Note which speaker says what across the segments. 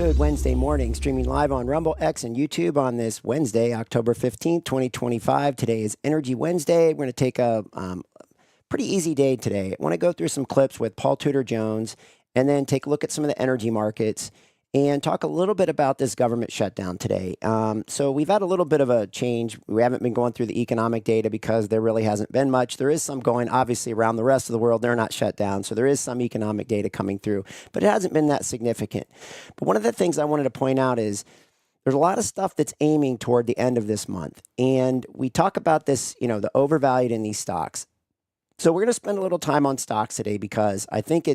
Speaker 1: Good Wednesday morning, streaming live on Rumble, X, and YouTube on this Wednesday, October 15th, 2025. Today is Energy Wednesday. We're going to take a pretty easy day today. I want to go through some clips with Paul Tudor Jones and then take a look at some of the energy markets and talk a little bit about this government shutdown today. So we've had a little bit of a change. We haven't been going through the economic data because there really hasn't been much. There is some going, obviously, around the rest of the world. They're not shut down. So there is some economic data coming through, but it hasn't been that significant. But one of the things I wanted to point out is there's a lot of stuff that's aiming toward the end of this month. And we talk about this, the overvalued in these stocks. So we're going to spend a little time on stocks today because I think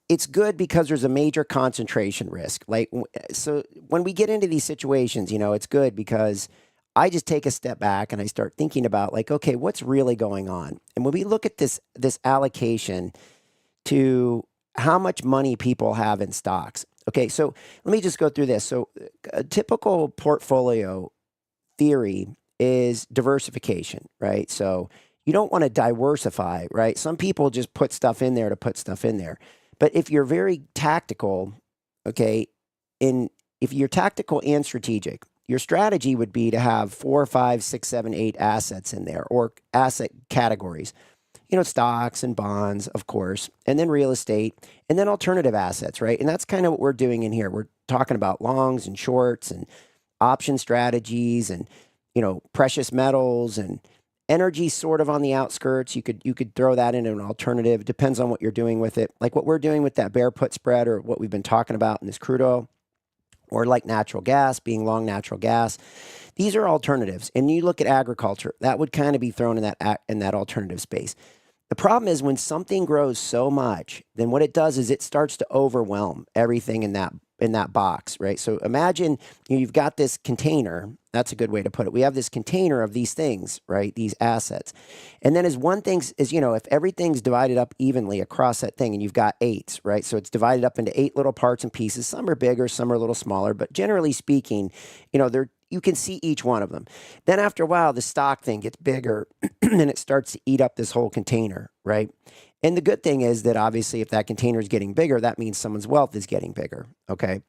Speaker 1: it's good because there's a major concentration risk. So when we get into these situations, it's good because I just take a step back and I start thinking about okay, what's really going on? And when we look at this allocation to how much money people have in stocks. Okay, so let me just go through this. So a typical portfolio theory is diversification, right? So you don't want to diversify, right? Some people just put stuff in there to put stuff in there. But if you're very tactical, okay, if you're tactical and strategic, your strategy would be to have 4, 5, 6, 7, 8 assets in there or asset categories. Stocks and bonds, of course, and then real estate, and then alternative assets, right? And that's kind of what we're doing in here. We're talking about longs and shorts and option strategies and, precious metals and energy sort of on the outskirts. You could throw that into an alternative. Depends on what you're doing with it. Like what we're doing with that bear put spread or what we've been talking about in this crude oil or like natural gas, being long natural gas. These are alternatives. And you look at agriculture, that would kind of be thrown in that alternative space. The problem is when something grows so much, then what it does is it starts to overwhelm everything in that box, right? So imagine you've got this container. That's a good way to put it. We have this container of these things, right? These assets. And then if everything's divided up evenly across that thing and you've got 8s, right? So it's divided up into 8 little parts and pieces. Some are bigger, some are a little smaller, but generally speaking, you can see each one of them. Then after a while, the stock thing gets bigger and it starts to eat up this whole container, right? And the good thing is that obviously if that container is getting bigger, that means someone's wealth is getting bigger, okay?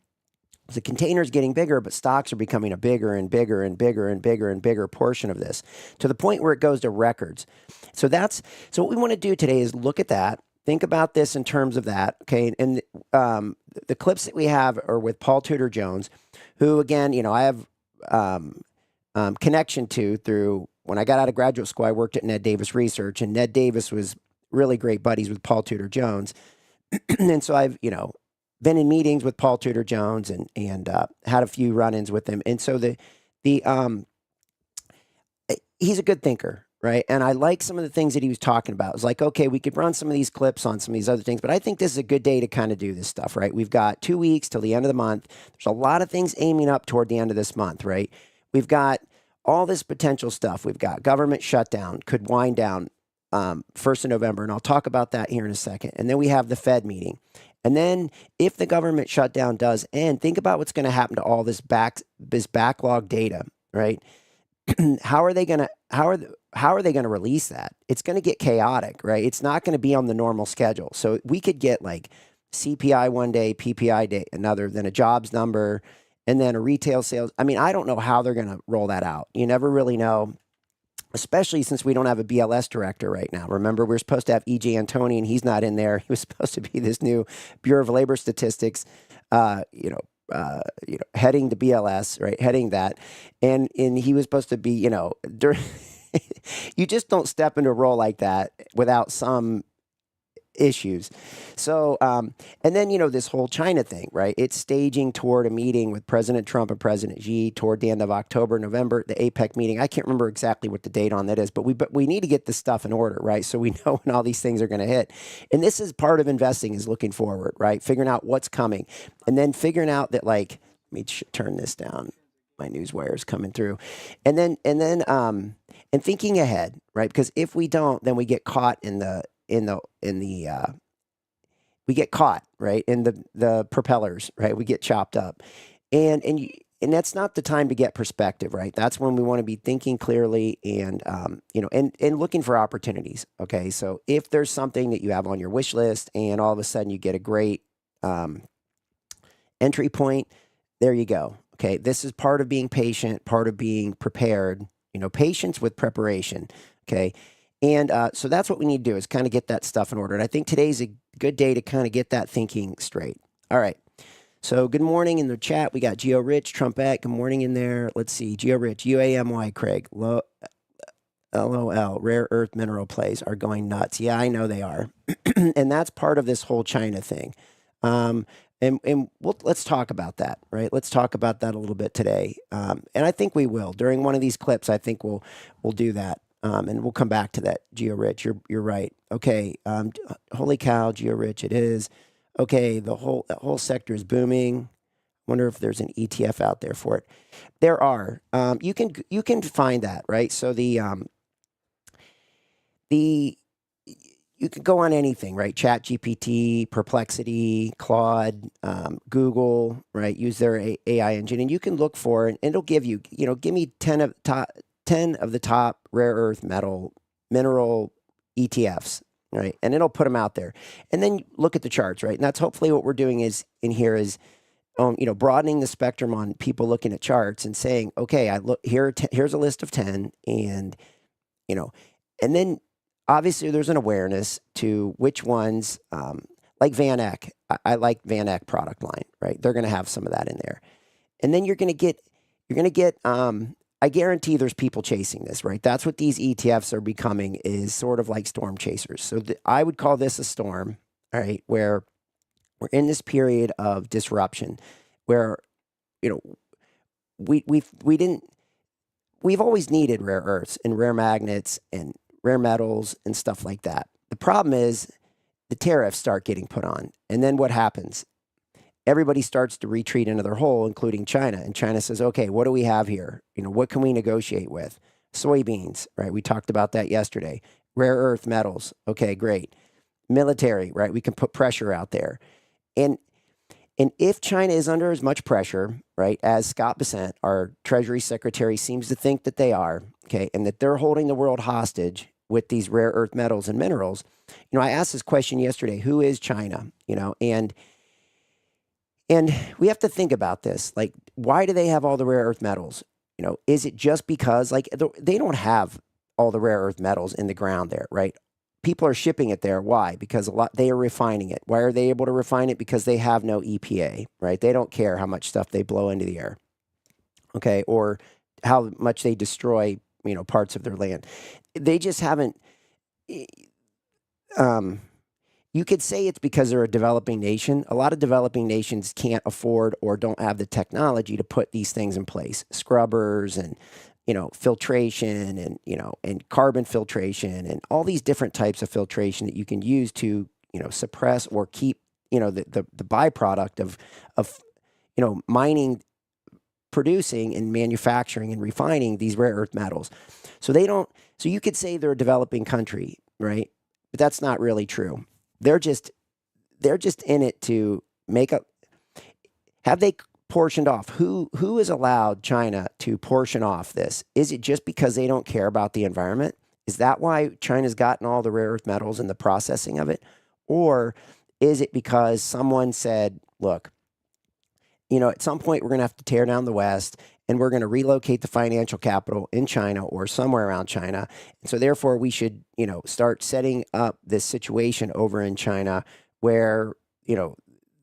Speaker 1: The container is getting bigger, but stocks are becoming a bigger and bigger and bigger and bigger and bigger portion of this to the point where it goes to records. So what we want to do today is look at that, think about this in terms of that, okay? And the clips that we have are with Paul Tudor Jones, who again, I have connection to through when I got out of graduate school, I worked at Ned Davis Research, and Ned Davis was really great buddies with Paul Tudor Jones. And so I've, been in meetings with Paul Tudor Jones and had a few run-ins with him. And so he's a good thinker, right? And I like some of the things that he was talking about. It was like, okay, we could run some of these clips on some of these other things, but I think this is a good day to kind of do this stuff, right? We've got 2 weeks till the end of the month. There's a lot of things aiming up toward the end of this month, right? We've got all this potential stuff. We've got government shutdown, could wind down 1st of November, and I'll talk about that here in a second. And then we have the Fed meeting. And then if the government shutdown does end, think about what's going to happen to all this backlog data, right? How are they going to release that? It's going to get chaotic, right? It's not going to be on the normal schedule. So we could get like CPI one day, PPI day another, then a jobs number, and then a retail sales. I mean, I don't know how they're going to roll that out. You never really know, especially since we don't have a BLS director right now. Remember, we're supposed to have E.J. Antoni, and he's not in there. He was supposed to be this new Bureau of Labor Statistics, heading the BLS, right? Heading that. And he was supposed to be, during you just don't step into a role like that without some issues. So, and then, this whole China thing, right? It's staging toward a meeting with President Trump and President Xi toward the end of October, November, the APEC meeting. I can't remember exactly what the date on that is, but we need to get this stuff in order, right? So we know when all these things are going to hit. And this is part of investing, is looking forward, right? Figuring out what's coming and then figuring out that let me turn this down. My news wire is coming through. And then thinking ahead, right? Because if we don't, then we get caught we get caught, right, in the propellers, right? We get chopped up. And that's not the time to get perspective, right? That's when we want to be thinking clearly and looking for opportunities. Okay. So if there's something that you have on your wish list and all of a sudden you get a great entry point. There you go. Okay, this is part of being patient, part of being prepared. Patience with preparation. Okay, and so that's what we need to do is kind of get that stuff in order. And I think today's a good day to kind of get that thinking straight. All right. So good morning in the chat. We got Geo Rich, Trumpet. Good morning in there. Let's see. Geo Rich, UAMY, Craig. LOL, rare earth mineral plays are going nuts. Yeah, I know they are. And that's part of this whole China thing. Let's talk about that, right? Let's talk about that a little bit today. And I think we will. During one of these clips, I think we'll do that. And we'll come back to that, Geo Rich. You're right. Okay. Holy cow, Geo Rich, it is. Okay, the whole sector is booming. Wonder if there's an ETF out there for it. There are. You can find that, right? So you can go on anything, right? Chat GPT, Perplexity, Claude, Google, right? Use their AI engine, and you can look for, and it'll give you, give me 10 of the top rare earth mineral ETFs, right? And it'll put them out there, and then look at the charts, right? And that's hopefully what we're doing is in here is, broadening the spectrum on people looking at charts and saying, okay, here's a list of 10, and and then obviously there's an awareness to which ones, like Van Eck. I like Van Eck product line, right? They're going to have some of that in there, and then you're going to get. I guarantee there's people chasing this, right? That's what these ETFs are becoming, is sort of like storm chasers. So I would call this a storm, all right, where we're in this period of disruption, where we've always needed rare earths and rare magnets and rare metals and stuff like that. The problem is the tariffs start getting put on, and then what happens? Everybody starts to retreat into their hole, including China. And China says, okay, what do we have here? What can we negotiate with? Soybeans, right? We talked about that yesterday. Rare earth metals. Okay, great. Military, right? We can put pressure out there. And if China is under as much pressure, right, as Scott Bessent, our Treasury Secretary, seems to think that they are, okay, and that they're holding the world hostage with these rare earth metals and minerals, I asked this question yesterday: who is China? And we have to think about this. Like, why do they have all the rare earth metals? Is it just because, like, they don't have all the rare earth metals in the ground there, right? People are shipping it there. Why? Because they are refining it. Why are they able to refine it? Because they have no EPA, right? They don't care how much stuff they blow into the air, okay, or how much they destroy, parts of their land. They just haven't. You could say it's because they're a developing nation. A lot of developing nations can't afford or don't have the technology to put these things in place. Scrubbers and, filtration and, and carbon filtration and all these different types of filtration that you can use to, suppress or keep, the byproduct of mining, producing and manufacturing and refining these rare earth metals. So you could say they're a developing country, right? But that's not really true. They're just in it to make up. Have they portioned off? Who has allowed China to portion off this? Is it just because they don't care about the environment? Is that why China's gotten all the rare earth metals and the processing of it? Or is it because someone said, look, at some point we're going to have to tear down the West, and we're going to relocate the financial capital in China or somewhere around China. And so therefore we should, start setting up this situation over in China where,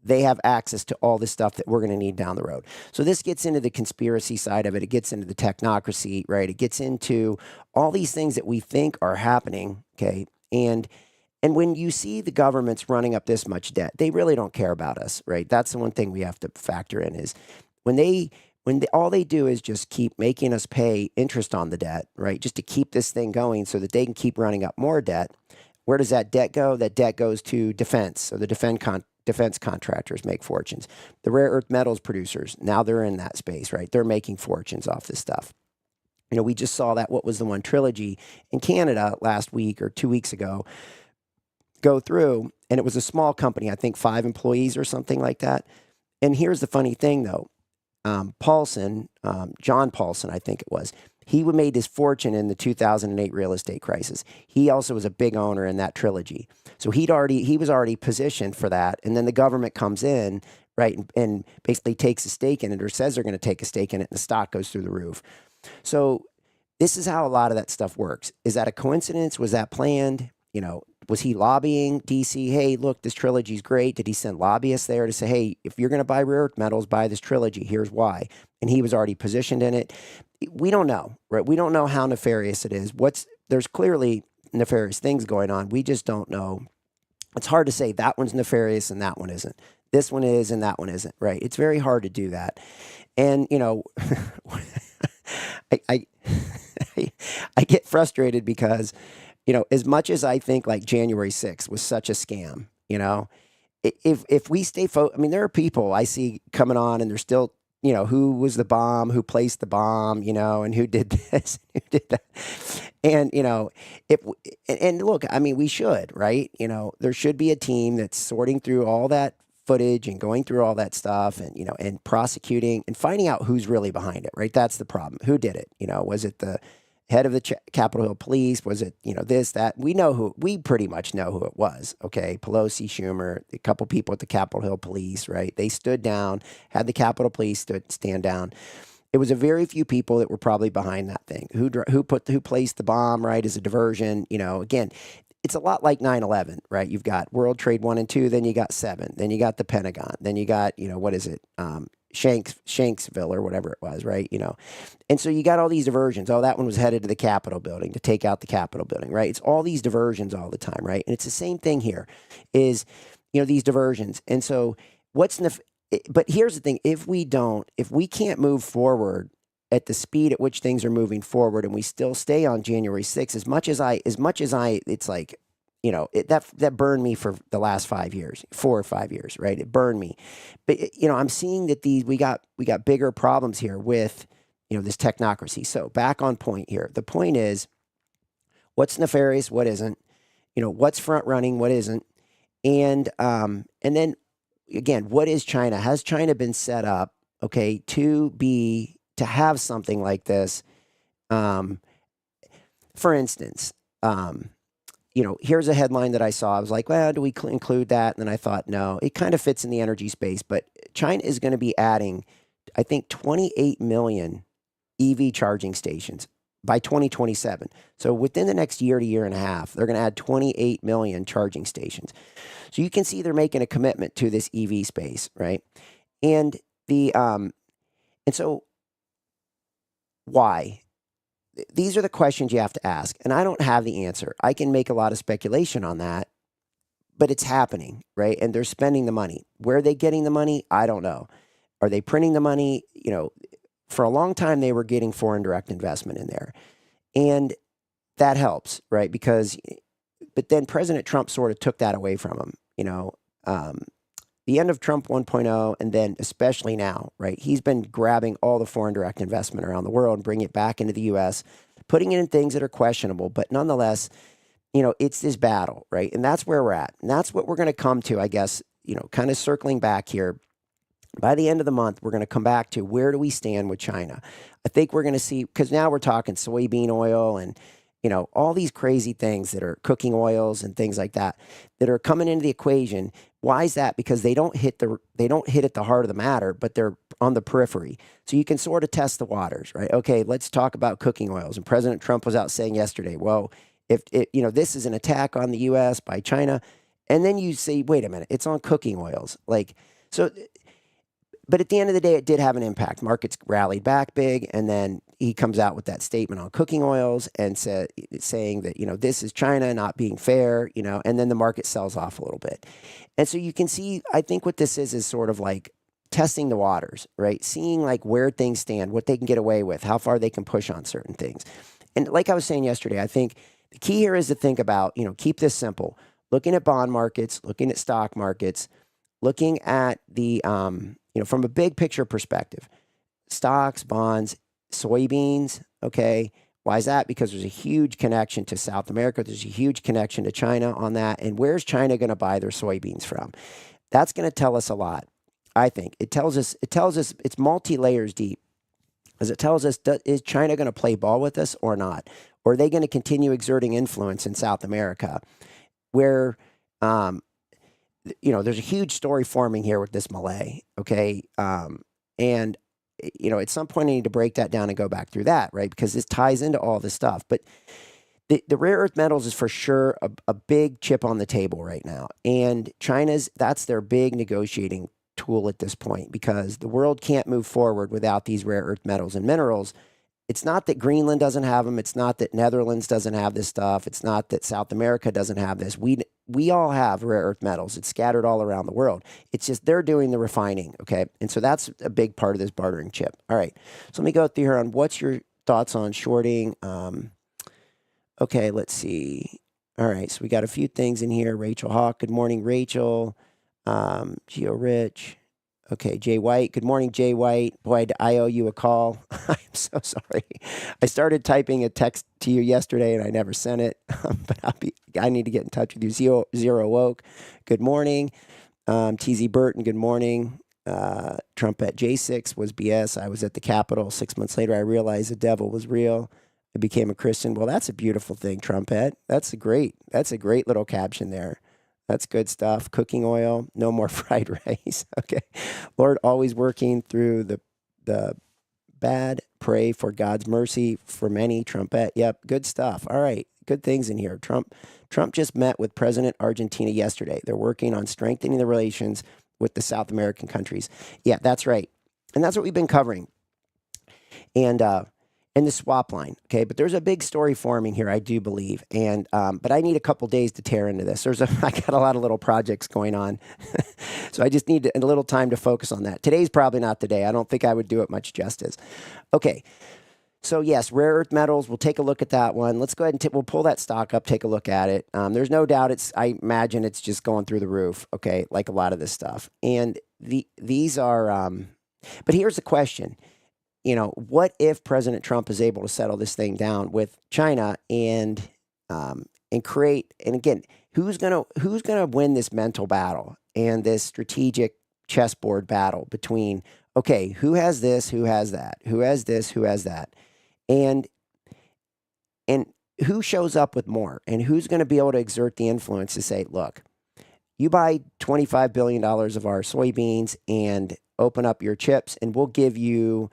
Speaker 1: they have access to all this stuff that we're going to need down the road. So this gets into the conspiracy side of it. It gets into the technocracy, right? It gets into all these things that we think are happening, okay? And when you see the governments running up this much debt, they really don't care about us, right? That's the one thing we have to factor in is all they do is just keep making us pay interest on the debt, right? Just to keep this thing going so that they can keep running up more debt. Where does that debt go? That debt goes to defense. So the defense contractors make fortunes. The rare earth metals producers, now they're in that space, right? They're making fortunes off this stuff. We just saw that, what was the one Trilogy in Canada last week or 2 weeks ago, go through, and it was a small company, I think 5 employees or something like that. And here's the funny thing, though. Paulson, John Paulson, I think it was, He made his fortune in the 2008 real estate crisis. He also was a big owner in that trilogy. So he was already positioned for that. And then the government comes in, right, and basically takes a stake in it or says they're going to take a stake in it, and the stock goes through the roof. So this is how a lot of that stuff works. Is that a coincidence? Was that planned? Was he lobbying DC? Hey, look, this trilogy's great. Did he send lobbyists there to say, hey, if you're going to buy rare earth metals, buy this trilogy. Here's why. And he was already positioned in it. We don't know, right? We don't know how nefarious it is. There's clearly nefarious things going on. We just don't know. It's hard to say that one's nefarious and that one isn't. This one is and that one isn't, right? It's very hard to do that. And, I I get frustrated because, as much as I think like January 6th was such a scam, if we stay I mean, there are people I see coming on and they're still, who was the bomb, who placed the bomb, and who did this, who did that. And, and look, I mean, we should, right? There should be a team that's sorting through all that footage and going through all that stuff and, and prosecuting and finding out who's really behind it, right? That's the problem. Who did it? Was it the head of the Capitol Hill Police? Was it, this, that? We pretty much know who it was, okay? Pelosi, Schumer, a couple people at the Capitol Hill Police, right? They stood down, had the Capitol Police stand down. It was a very few people that were probably behind that thing. Who placed the bomb, right, as a diversion, again, it's a lot like 9/11, right? You've got World Trade 1 and 2, then you got 7, then you got the Pentagon, then you got, what is it? Shanksville or whatever it was, right? And so you got all these diversions. Oh, that one was headed to the Capitol building to take out the Capitol building, right? It's all these diversions all the time, right? And it's the same thing here is, these diversions. And so but here's the thing. If we can't move forward at the speed at which things are moving forward and we still stay on January 6th, as much as I, it's like, that burned me for the last 4 or 5 years, right? It burned me. But, I'm seeing that we got bigger problems here with, this technocracy. So back on point here. The point is, what's nefarious, what isn't, what's front running, what isn't. And then again, what is China? Has China been set up, okay, to have something like this? For instance, here's a headline that I saw. I was like, well, do we include that? And then I thought, no, it kind of fits in the energy space, but China is going to be adding, I think, 28 million EV charging stations by 2027. So within the next year to year and a half, they're going to add 28 million charging stations. So you can see they're making a commitment to this EV space, right? And and so why? These are the questions you have to ask, and I don't have the answer. I can make a lot of speculation on that, but it's happening, right? And they're spending the money. Where are they getting the money? I don't know. Are they printing the money? For a long time, they were getting foreign direct investment in there, and that helps, right? But then President Trump sort of took that away from him, the end of Trump 1.0, and then especially now, right? He's been grabbing all the foreign direct investment around the world and bringing it back into the U.S., putting it in things that are questionable, but nonetheless, it's this battle, right? And that's where we're at. And that's what we're going to come to, I guess, kind of circling back here. By the end of the month, we're going to come back to where do we stand with China? I think we're going to see, because now we're talking soybean oil and, all these crazy things that are cooking oils and things like that are coming into the equation. Why is that? Because they don't hit at the heart of the matter, but they're on the periphery. So you can sort of test the waters, right? Okay, let's talk about cooking oils. And President Trump was out saying yesterday, well, if this is an attack on the U.S. by China, and then you say, wait a minute, it's on cooking oils, But at the end of the day, it did have an impact. Markets rallied back big, and then he comes out with that statement on cooking oils and saying that, this is China not being fair, and then the market sells off a little bit. And so you can see, I think what this is sort of like testing the waters, right? Seeing like where things stand, what they can get away with, how far they can push on certain things. And like I was saying yesterday, I think the key here is to think about, keep this simple. Looking at bond markets, looking at stock markets, looking at the, from a big picture perspective, stocks, bonds, soybeans, okay? Why is that? Because there's a huge connection to South America. There's a huge connection to China on that. And where's China going to buy their soybeans from? That's going to tell us a lot, I think. It tells us it's multi-layers deep. As it tells us, is China going to play ball with us or not? Or are they going to continue exerting influence in South America where, um, there's a huge story forming here with this Malay, okay? And, at some point I need to break that down and go back through that, right? Because this ties into all this stuff. But the rare earth metals is for sure a big chip on the table right now. And that's their big negotiating tool at this point because the world can't move forward without these rare earth metals and minerals. It's not that Greenland doesn't have them. It's not that Netherlands doesn't have this stuff. It's not that South America doesn't have this. We all have rare earth metals. It's scattered all around the world. It's just they're doing the refining, okay? And so that's a big part of this bartering chip. All right. So let me go through here on what's your thoughts on shorting. Okay, let's see. All right, so we got a few things in here. Rachel Hawk, good morning, Rachel. Geo Rich. Okay, Jay White. Good morning, Jay White. Boy, I owe you a call. I'm so sorry. I started typing a text to you yesterday and I never sent it. But I need to get in touch with you. Zero Woke. Good morning. TZ Burton, good morning. Trump at J6 was BS. I was at the Capitol. 6 months later, I realized the devil was real. I became a Christian. Well, that's a beautiful thing, Trumpet. That's a great little caption there. That's good stuff. Cooking oil, no more fried rice. Okay. Lord, always working through the bad. Pray for God's mercy for many. Trumpet. Yep. Good stuff. All right. Good things in here. Trump just met with President Argentina yesterday. They're working on strengthening the relations with the South American countries. Yeah, that's right. And that's what we've been covering. And the swap line, okay? But there's a big story forming here, I do believe. And but I need a couple days to tear into this. I got a lot of little projects going on. So I just need a little time to focus on that. Today's probably not the day. I don't think I would do it much justice. Okay. So yes, rare earth metals, we'll take a look at that one. Let's go ahead and we'll pull that stock up, take a look at it. There's no doubt I imagine it's just going through the roof, okay, like a lot of this stuff. And these are, but here's the question. What if President Trump is able to settle this thing down with China and create? And again, who's gonna win this mental battle and this strategic chessboard battle between okay, who has this, who has that, who has this, who has that, and who shows up with more, and who's going to be able to exert the influence to say, look, you buy $25 billion of our soybeans and open up your chips, and we'll give you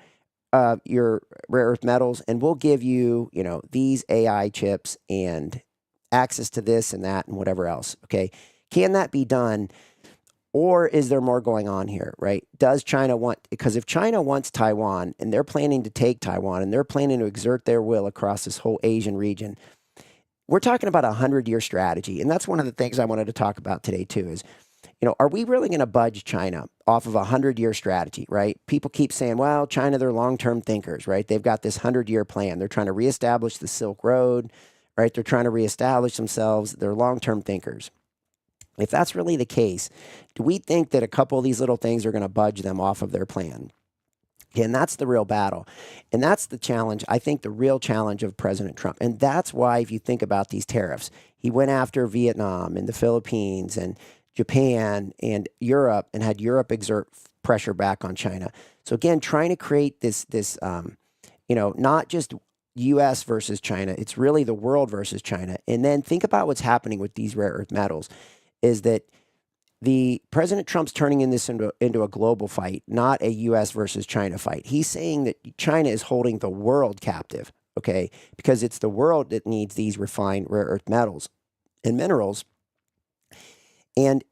Speaker 1: your rare earth metals, and we'll give you, these AI chips and access to this and that and whatever else. Okay. Can that be done? Or is there more going on here, right? Does China because if China wants Taiwan and they're planning to take Taiwan and they're planning to exert their will across this whole Asian region, we're talking about a 100-year strategy. And that's one of the things I wanted to talk about today too is, are we really going to budge China off of a 100-year strategy, right? People keep saying, well, China, they're long-term thinkers, right? They've got this 100-year plan. They're trying to reestablish the Silk Road, right? They're trying to reestablish themselves. They're long-term thinkers. If that's really the case, do we think that a couple of these little things are going to budge them off of their plan? And that's the real battle. And that's the challenge, I think the real challenge of President Trump. And that's why, if you think about these tariffs, he went after Vietnam and the Philippines and Japan and Europe and had Europe exert pressure back on China. So again, trying to create this not just U.S. versus China, it's really the world versus China. And then think about what's happening with these rare earth metals is that the President Trump's turning this into a global fight, not a U.S. versus China fight. He's saying that China is holding the world captive, okay, because it's the world that needs these refined rare earth metals and minerals. And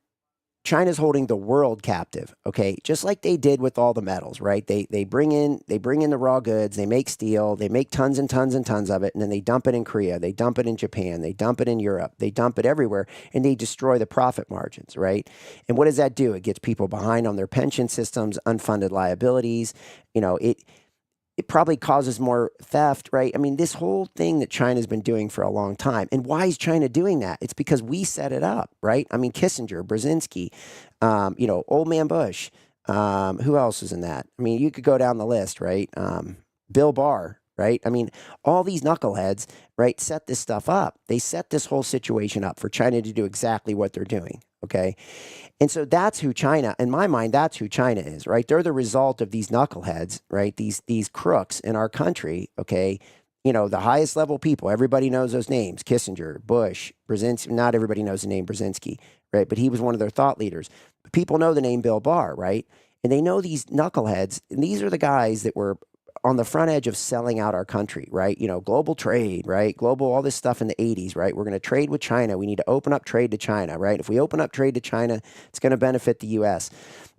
Speaker 1: China's holding the world captive, okay, just like they did with all the metals, right? They bring in the raw goods, they make steel, they make tons and tons and tons of it, and then they dump it in Korea, they dump it in Japan, they dump it in Europe, they dump it everywhere, and they destroy the profit margins, right? And what does that do? It gets people behind on their pension systems, unfunded liabilities. It probably causes more theft, right? I mean, this whole thing that China's been doing for a long time. And why is China doing that? It's because we set it up, right? I mean, Kissinger, Brzezinski, Old Man Bush. Who else is in that? I mean, you could go down the list, right? Bill Barr, right? I mean, all these knuckleheads, right, set this stuff up. They set this whole situation up for China to do exactly what they're doing. Okay. And so that's who China, in my mind, that's who China is, right? They're the result of these knuckleheads, right? These crooks in our country, okay? You know, the highest level people, everybody knows those names: Kissinger, Bush, Brzezinski. Not everybody knows the name Brzezinski, right? But he was one of their thought leaders. But people know the name Bill Barr, right? And they know these knuckleheads, and these are the guys that were on the front edge of selling out our country, right? You know, global trade, right? Global, all this stuff in the 80s, right? We're going to trade with China. We need to open up trade to China, right? If we open up trade to China, it's going to benefit the U.S.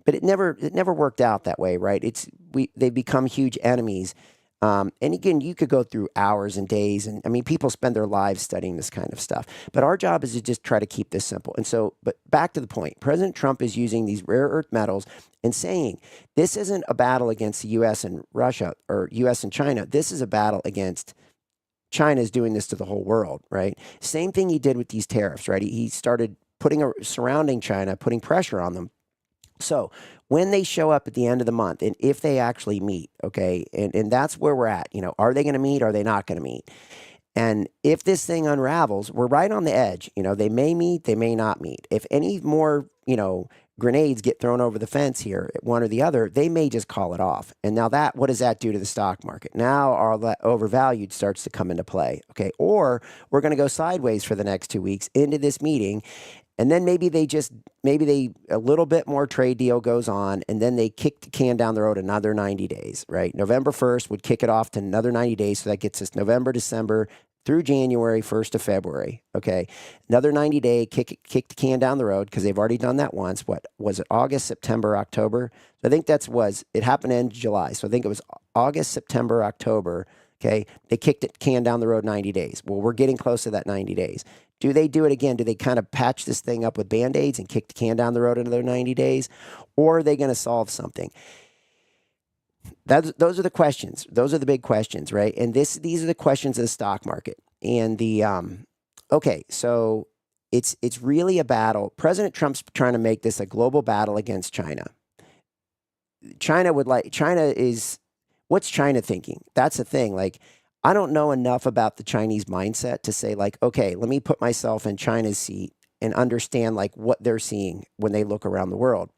Speaker 1: But it never worked out that way, right? They've become huge enemies. And again, you could go through hours and days, and I mean, people spend their lives studying this kind of stuff. But our job is to just try to keep this simple. And so, but back to the point, President Trump is using these rare earth metals and saying this isn't a battle against the U.S. and Russia or U.S. and China. This is a battle against China is doing this to the whole world, right? Same thing he did with these tariffs, right? He started surrounding China, putting pressure on them. So when they show up at the end of the month, and if they actually meet, okay, and that's where we're at, you know, are they going to meet? Are they not going to meet? And if this thing unravels, we're right on the edge. You know, they may meet, they may not meet. If any more, you know, grenades get thrown over the fence here, one or the other, they may just call it off. And now what does that do to the stock market? Now all that overvalued starts to come into play, okay? Or we're going to go sideways for the next 2 weeks into this meeting. And then maybe a little bit more trade deal goes on, and then they kick the can down the road another 90 days, right? November 1st would kick it off to another 90 days. So that gets us November, December through January, 1st of February. Okay. Another 90-day kick the can down the road because they've already done that once. What was it? August, September, October. So I think it happened in July. So I think it was August, September, October. Okay. They kicked the can down the road 90 days. Well, we're getting close to that 90 days. Do they do it again? Do they kind of patch this thing up with Band-Aids and kick the can down the road another 90 days? Or are they going to solve something? Those are the questions. Those are the big questions, right? And these are the questions of the stock market. And okay, so it's really a battle. President Trump's trying to make this a global battle against China. What's China thinking? That's the thing. Like, I don't know enough about the Chinese mindset to say, like, okay, let me put myself in China's seat and understand like what they're seeing when they look around the world.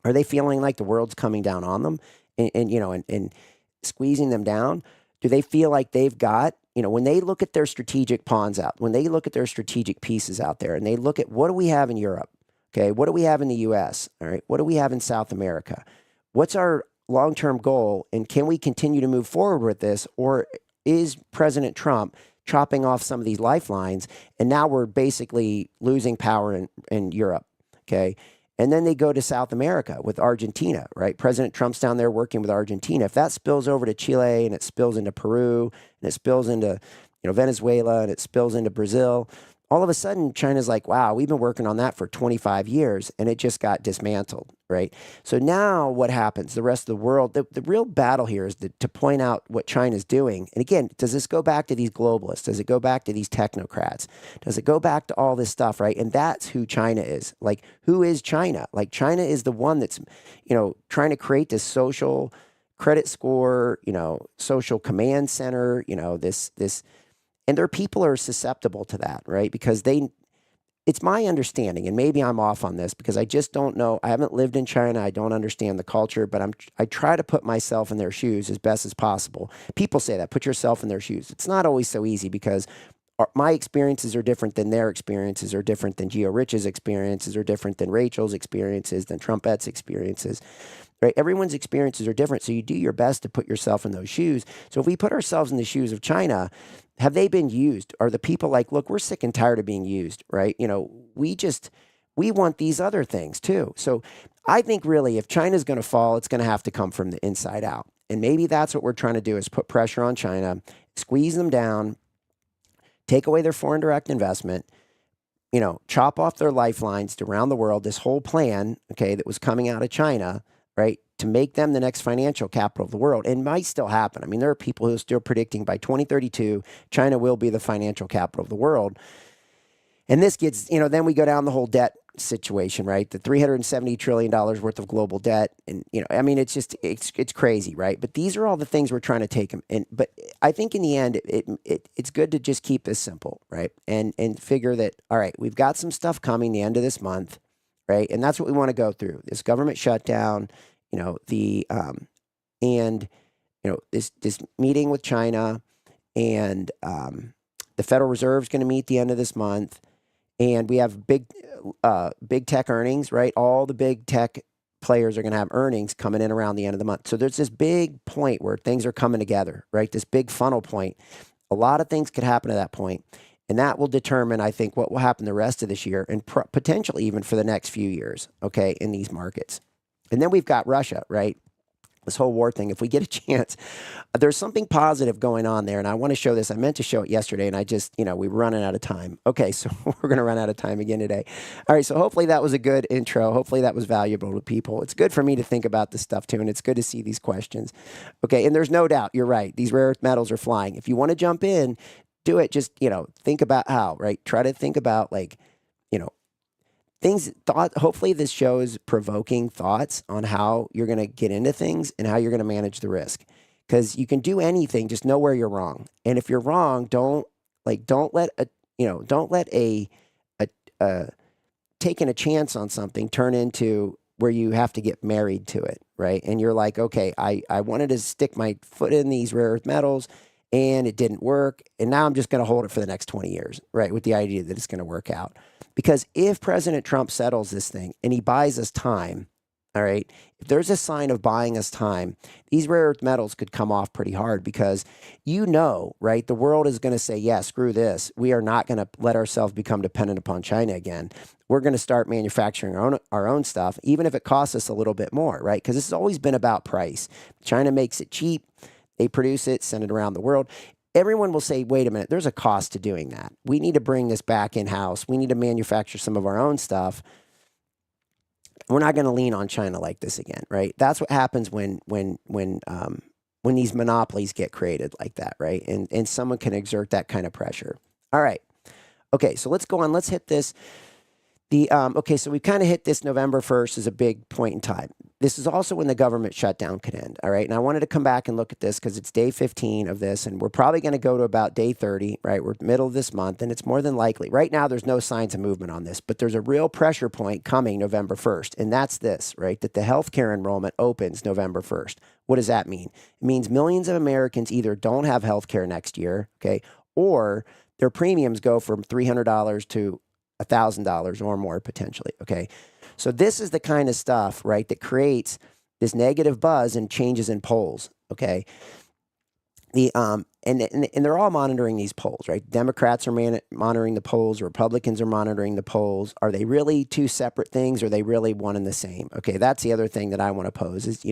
Speaker 1: Are they feeling like the world's coming down on them and squeezing them down? Do they feel like they've got, when they look at their strategic pawns out, when they look at their strategic pieces out there, and they look at what do we have in Europe? Okay, what do we have in the U.S.? All right, what do we have in South America? What's our long-term goal, and can we continue to move forward with this, or is President Trump chopping off some of these lifelines, and now we're basically losing power in Europe, okay? And then they go to South America with Argentina, right? President Trump's down there working with Argentina. If that spills over to Chile, and it spills into Peru, and it spills into Venezuela, and it spills into Brazil, all of a sudden China's like, wow, we've been working on that for 25 years, and it just got dismantled, right? So now what happens? The rest of the world, the real battle here is to point out what China's doing. And again, does this go back to these globalists? Does it go back to these technocrats? Does it go back to all this stuff, right? And that's who China is. Like, who is China? Like, China is the one that's, trying to create this social credit score, social command center, this and their people are susceptible to that, right? Because it's my understanding, and maybe I'm off on this because I just don't know. I haven't lived in China. I don't understand the culture, but I try to put myself in their shoes as best as possible. People say that, put yourself in their shoes. It's not always so easy because my experiences are different than their experiences, are different than Geo Rich's experiences, are different than Rachel's experiences, than Trumpette's experiences. Right? Everyone's experiences are different, so you do your best to put yourself in those shoes. So if we put ourselves in the shoes of China, have they been used? Are the people like, look, we're sick and tired of being used, right? We want these other things too. So I think really if China's going to fall, it's going to have to come from the inside out. And maybe that's what we're trying to do is put pressure on China, squeeze them down, take away their foreign direct investment, chop off their lifelines to around the world, this whole plan, okay, that was coming out of China, right, to make them the next financial capital of the world. And it might still happen. I mean, there are people who are still predicting by 2032, China will be the financial capital of the world. And this gets, then we go down the whole debt situation, right? The $370 trillion worth of global debt. And, I mean, it's just, it's crazy, right? But these are all the things we're trying to take them. But I think in the end, it's good to just keep this simple, right? And figure that, all right, we've got some stuff coming the end of this month, right? And that's what we want to go through. This government shutdown, and, this meeting with China, and the Federal Reserve is going to meet the end of this month. And we have big tech earnings, right? All the big tech players are going to have earnings coming in around the end of the month. So there's this big point where things are coming together, right? This big funnel point. A lot of things could happen at that point, and that will determine, I think, what will happen the rest of this year and potentially even for the next few years, okay, in these markets. And then we've got Russia, right? This whole war thing, if we get a chance, there's something positive going on there. And I want to show this. I meant to show it yesterday, and I just, we were running out of time. Okay, so we're going to run out of time again today. All right, so hopefully that was a good intro. Hopefully that was valuable to people. It's good for me to think about this stuff too, and it's good to see these questions. Okay, and there's no doubt, you're right. These rare earth metals are flying. If you want to jump in, do it. Just, think about how, right? Try to think about hopefully this shows provoking thoughts on how you're going to get into things and how you're going to manage the risk. Because you can do anything, just know where you're wrong. And if you're wrong, don't let taking a chance on something turn into where you have to get married to it, right? And you're like, okay, I wanted to stick my foot in these rare earth metals and it didn't work. And now I'm just going to hold it for the next 20 years, right? With the idea that it's going to work out. Because if President Trump settles this thing and he buys us time, all right, if there's a sign of buying us time, these rare earth metals could come off pretty hard because right, the world is going to say, yeah, screw this. We are not going to let ourselves become dependent upon China again. We're going to start manufacturing our own stuff, even if it costs us a little bit more, right? Because this has always been about price. China makes it cheap. They produce it, send it around the world. Everyone will say, wait a minute, there's a cost to doing that. We need to bring this back in-house. We need to manufacture some of our own stuff. We're not going to lean on China like this again, right? That's what happens when these monopolies get created like that, right? And someone can exert that kind of pressure. All right. Okay, so let's go on. Let's hit this. Okay, so we've kind of hit this November 1st as a big point in time. This is also when the government shutdown could end, all right? And I wanted to come back and look at this because it's day 15 of this, and we're probably going to go to about day 30, right? We're middle of this month, and it's more than likely. Right now, there's no signs of movement on this, but there's a real pressure point coming November 1st, and that's this, right? That the healthcare enrollment opens November 1st. What does that mean? It means millions of Americans either don't have healthcare next year, okay, or their premiums go from $300 to $1,000 or more potentially, okay? So this is the kind of stuff, right, that creates this negative buzz and changes in polls, okay? And they're all monitoring these polls, right? Democrats are monitoring the polls, Republicans are monitoring the polls. Are they really two separate things, or are they really one and the same? Okay, that's the other thing that I want to pose is,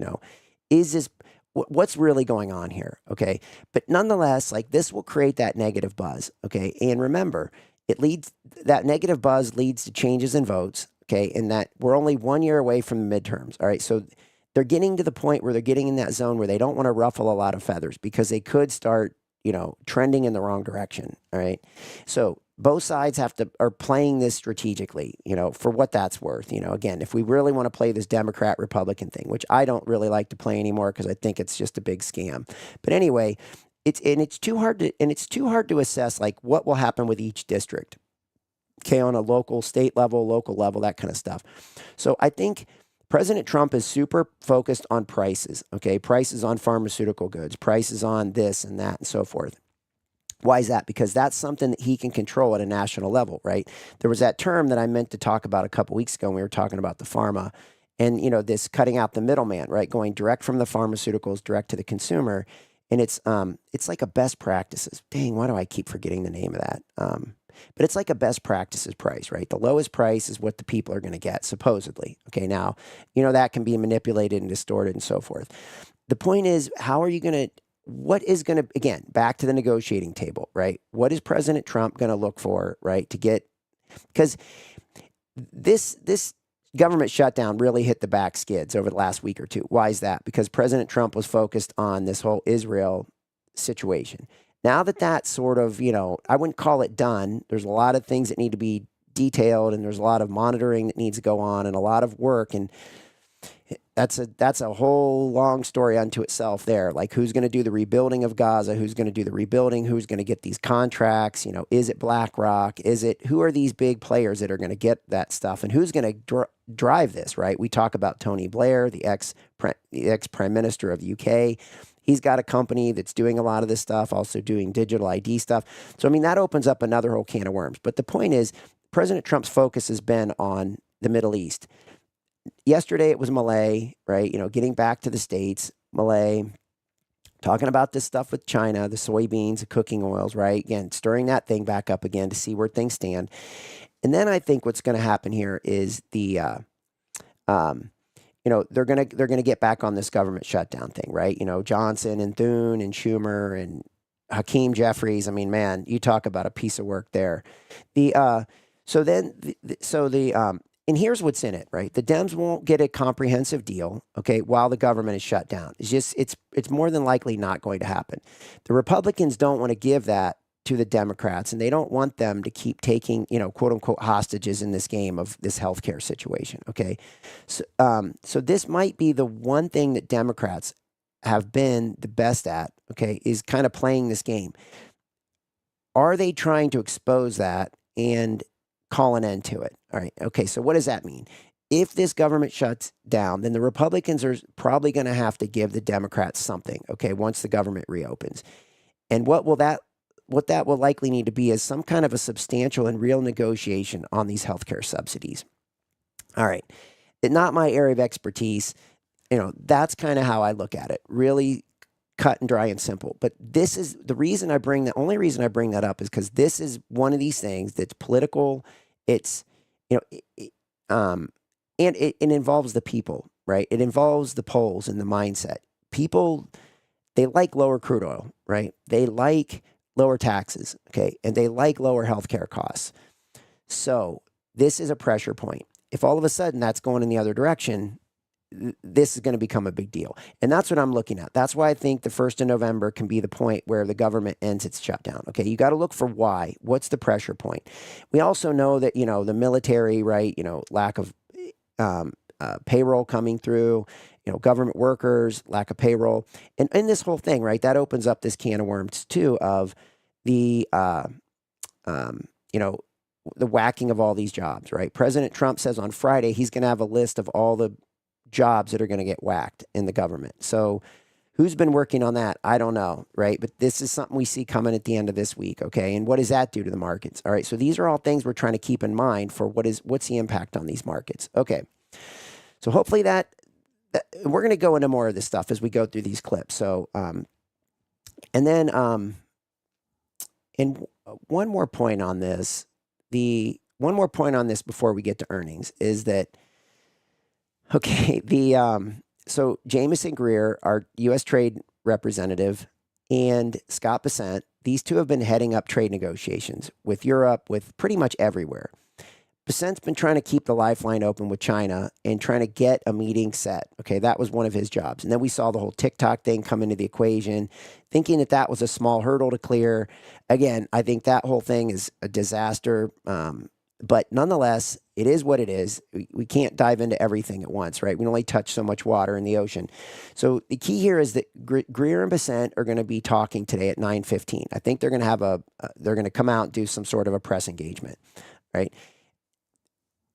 Speaker 1: is this what's really going on here, okay? But nonetheless, this will create that negative buzz, okay? And remember, that negative buzz leads to changes in votes, okay? And that we're only 1 year away from the midterms, all right? So they're getting to the point where they're getting in that zone where they don't want to ruffle a lot of feathers because they could start, trending in the wrong direction, all right? So both sides are playing this strategically, for what that's worth. Again, if we really want to play this Democrat-Republican thing, which I don't really like to play anymore because I think it's just a big scam. But anyway, it's too hard to assess what will happen with each district, okay, on a local level, that kind of stuff. So I think President Trump is super focused on prices, okay, prices on pharmaceutical goods, prices on this and that and so forth. Why is that? Because that's something that he can control at a national level, right? There was that term that I meant to talk about a couple weeks ago when we were talking about the pharma and, this cutting out the middleman, right? Going direct from the pharmaceuticals direct to the consumer. And it's like a best practices. Dang, why do I keep forgetting the name of that? But it's like a best practices price, right? The lowest price is what the people are going to get, supposedly. Okay, now, that can be manipulated and distorted and so forth. The point is, again, back to the negotiating table, right? What is President Trump going to look for, right, because this government shutdown really hit the back skids over the last week or two. Why is that? Because President Trump was focused on this whole Israel situation. Now that that's sort of, I wouldn't call it done. There's a lot of things that need to be detailed, and there's a lot of monitoring that needs to go on and a lot of work. And that's a whole long story unto itself there. Like, who's going to do the rebuilding of Gaza? Who's going to do the rebuilding? Who's going to get these contracts? You know, is it BlackRock? Who are these big players that are going to get that stuff? And who's going to drive this, right? We talk about Tony Blair, the ex-prime minister of the UK. He's got a company that's doing a lot of this stuff, also doing digital ID stuff. So, I mean, that opens up another whole can of worms. But the point is, President Trump's focus has been on the Middle East. Yesterday, it was Malay, right? You know, getting back to the States, Malay, talking about this stuff with China, the soybeans, the cooking oils, right? Again, stirring that thing back up again to see where things stand. And then I think what's going to happen here is you know, they're gonna get back on this government shutdown thing, right? You know, Johnson and Thune and Schumer and Hakeem Jeffries. I mean, man, you talk about a piece of work there. And here's what's in it, right? The Dems won't get a comprehensive deal, okay, while the government is shut down. It's more than likely not going to happen. The Republicans don't want to give that to the Democrats, and they don't want them to keep taking, you know, quote unquote hostages in this game of this healthcare situation. Okay. So this might be the one thing that Democrats have been the best at, okay, is kind of playing this game. Are they trying to expose that and call an end to it? All right. Okay. So what does that mean? If this government shuts down, then the Republicans are probably going to have to give the Democrats something, okay, once the government reopens. And what that will likely need to be is some kind of a substantial and real negotiation on these healthcare subsidies. All right. Not my area of expertise. You know, that's kind of how I look at it. Really cut and dry and simple. But this is the reason the only reason I bring that up is because this is one of these things that's political. It's, you know, and it involves the people, right? It involves the polls and the mindset. People, they like lower crude oil, right? They like lower taxes, okay? And they like lower healthcare costs. So this is a pressure point. If all of a sudden that's going in the other direction, this is going to become a big deal. And that's what I'm looking at. That's why I think the 1st of November can be the point where the government ends its shutdown. Okay, you got to look for why. What's the pressure point? We also know that, you know, the military, right, you know, lack of payroll coming through, you know, government workers, lack of payroll. And in this whole thing, right, that opens up this can of worms too of the, you know, the whacking of all these jobs, right? President Trump says on Friday he's going to have a list of all the jobs that are going to get whacked in the government. So who's been working on that? I don't know, right? But this is something we see coming at the end of this week, okay? And what does that do to the markets? All right, so these are all things we're trying to keep in mind for what's the impact on these markets. Okay, so hopefully that we're going to go into more of this stuff as we go through these clips. So, and then, and one more point on this, before we get to earnings is that, okay, so Jamieson Greer, our U.S. trade representative, and Scott Bessent, these two have been heading up trade negotiations with Europe, with pretty much everywhere. Bessent's been trying to keep the lifeline open with China and trying to get a meeting set. Okay, that was one of his jobs. And then we saw the whole TikTok thing come into the equation, thinking that that was a small hurdle to clear. Again, I think that whole thing is a disaster. But nonetheless, it is what it is. We can't dive into everything at once, right? We can only touch so much water in the ocean. So the key here is that Greer and Bessent are going to be talking today at 9:15. I think they're going to have they're going to come out and do some sort of a press engagement, right?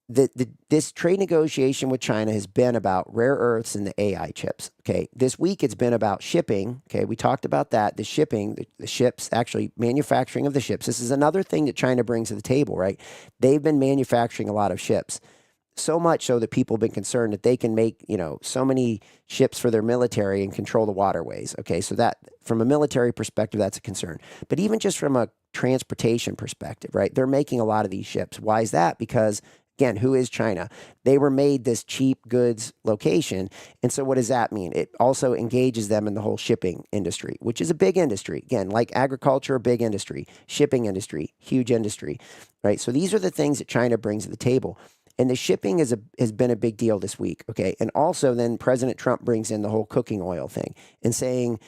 Speaker 1: This trade negotiation with China has been about rare earths and the AI chips. Okay, this week it's been about shipping. Okay, we talked about that. The shipping, the ships, actually manufacturing of the ships. This is another thing that China brings to the table, right? They've been manufacturing a lot of ships, so much so that people have been concerned that they can make, you know, so many ships for their military and control the waterways. Okay, so that from a military perspective, that's a concern. But even just from a transportation perspective, right? They're making a lot of these ships. Why is that? Because again, who is China? They were made this cheap goods location. And so what does that mean? It also engages them in the whole shipping industry, which is a big industry. Again, like agriculture, big industry, shipping industry, huge industry, right? So these are the things that China brings to the table. And the shipping has been a big deal this week, okay? And also then President Trump brings in the whole cooking oil thing and saying,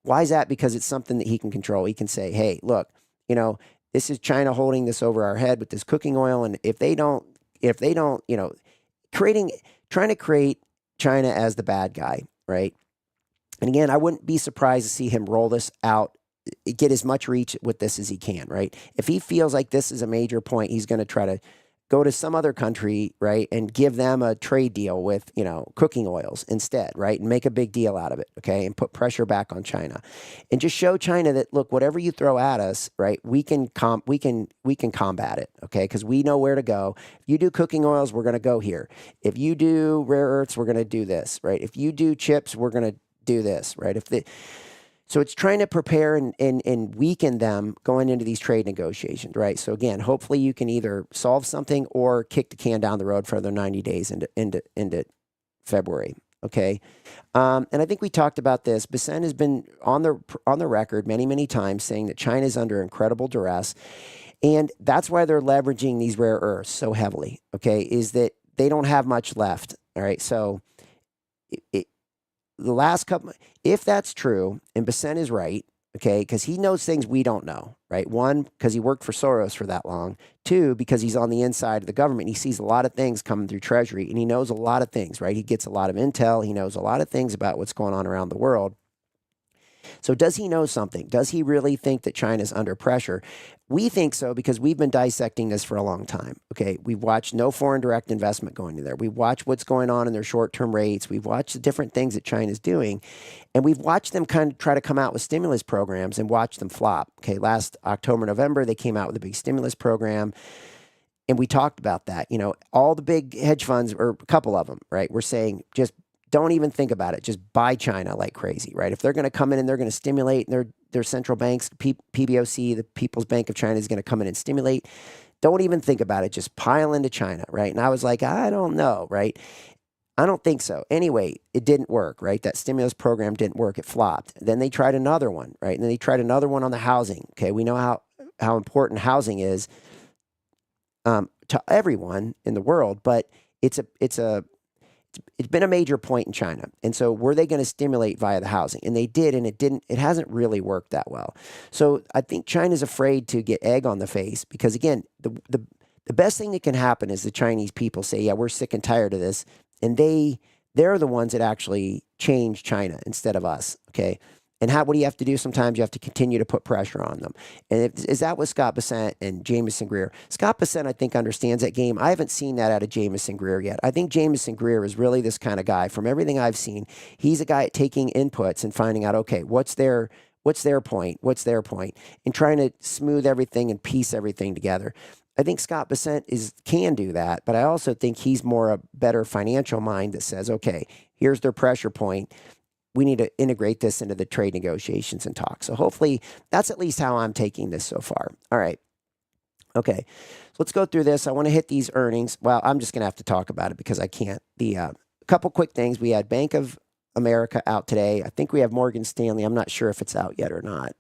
Speaker 1: why is that? Because it's something that he can control. He can say, hey, look, you know, this is China holding this over our head with this cooking oil. And if they don't, trying to create China as the bad guy, right? And again, I wouldn't be surprised to see him roll this out, get as much reach with this as he can, right? If he feels like this is a major point, he's going to try to go to some other country, right, and give them a trade deal with, cooking oils instead, right, and make a big deal out of it, okay, and put pressure back on China, and just show China that, look, whatever you throw at us, right, we can combat it, okay, because we know where to go. If you do cooking oils, we're going to go here. If you do rare earths, we're going to do this, right? If you do chips, we're going to do this, right? So it's trying to prepare and weaken them going into these trade negotiations, right? So again, hopefully you can either solve something or kick the can down the road for another 90 days into February, okay? And I think we talked about this. Bessent has been on the record many times saying that China is under incredible duress, and that's why they're leveraging these rare earths so heavily, okay, is that they don't have much left, all right? So the last couple, if that's true, and Bessent is right, okay, because he knows things we don't know, right? One, because he worked for Soros for that long. Two, because he's on the inside of the government. He sees a lot of things coming through Treasury, and he knows a lot of things, right? He gets a lot of intel. He knows a lot of things about what's going on around the world. So does he know something? Does he really think that China's under pressure? We think so because we've been dissecting this for a long time. Okay, we've watched no foreign direct investment going in there. We've watched what's going on in their short-term rates. We've watched the different things that China's doing, and we've watched them kind of try to come out with stimulus programs and watch them flop. Okay, last October, November, they came out with a big stimulus program, and we talked about that. All the big hedge funds, or a couple of them, right, were saying just don't even think about it. Just buy China like crazy, right? If they're going to come in and they're going to stimulate, and their central banks, PBOC, the People's Bank of China, is going to come in and stimulate, don't even think about it. Just pile into China, right? And I was like, I don't know, right? I don't think so. Anyway, it didn't work, right? That stimulus program didn't work. It flopped. Then they tried another one, right? And then they tried another one on the housing. Okay, we know how important housing is to everyone in the world, but it's been a major point in China. And so were they going to stimulate via the housing? And they did, and it hasn't really worked that well. So I think China's afraid to get egg on the face because, again, the best thing that can happen is the Chinese people say, yeah, we're sick and tired of this. And they're the ones that actually change China instead of us, okay? And what do you have to do? Sometimes you have to continue to put pressure on them. And is that what Scott Bessent and Jameson Greer? Scott Bessent, I think, understands that game. I haven't seen that out of Jameson Greer yet. I think Jameson Greer is really this kind of guy. From everything I've seen, he's a guy taking inputs and finding out, okay, what's their point? What's their point? And trying to smooth everything and piece everything together. I think Scott Bessent can do that, but I also think he's more a better financial mind that says, okay, here's their pressure point. We need to integrate this into the trade negotiations and talk. So hopefully that's at least how I'm taking this so far. All right. Okay. So let's go through this. I want to hit these earnings. Well, I'm just going to have to talk about it because I can't. A couple quick things. We had Bank of America out today. I think we have Morgan Stanley. I'm not sure if it's out yet or not.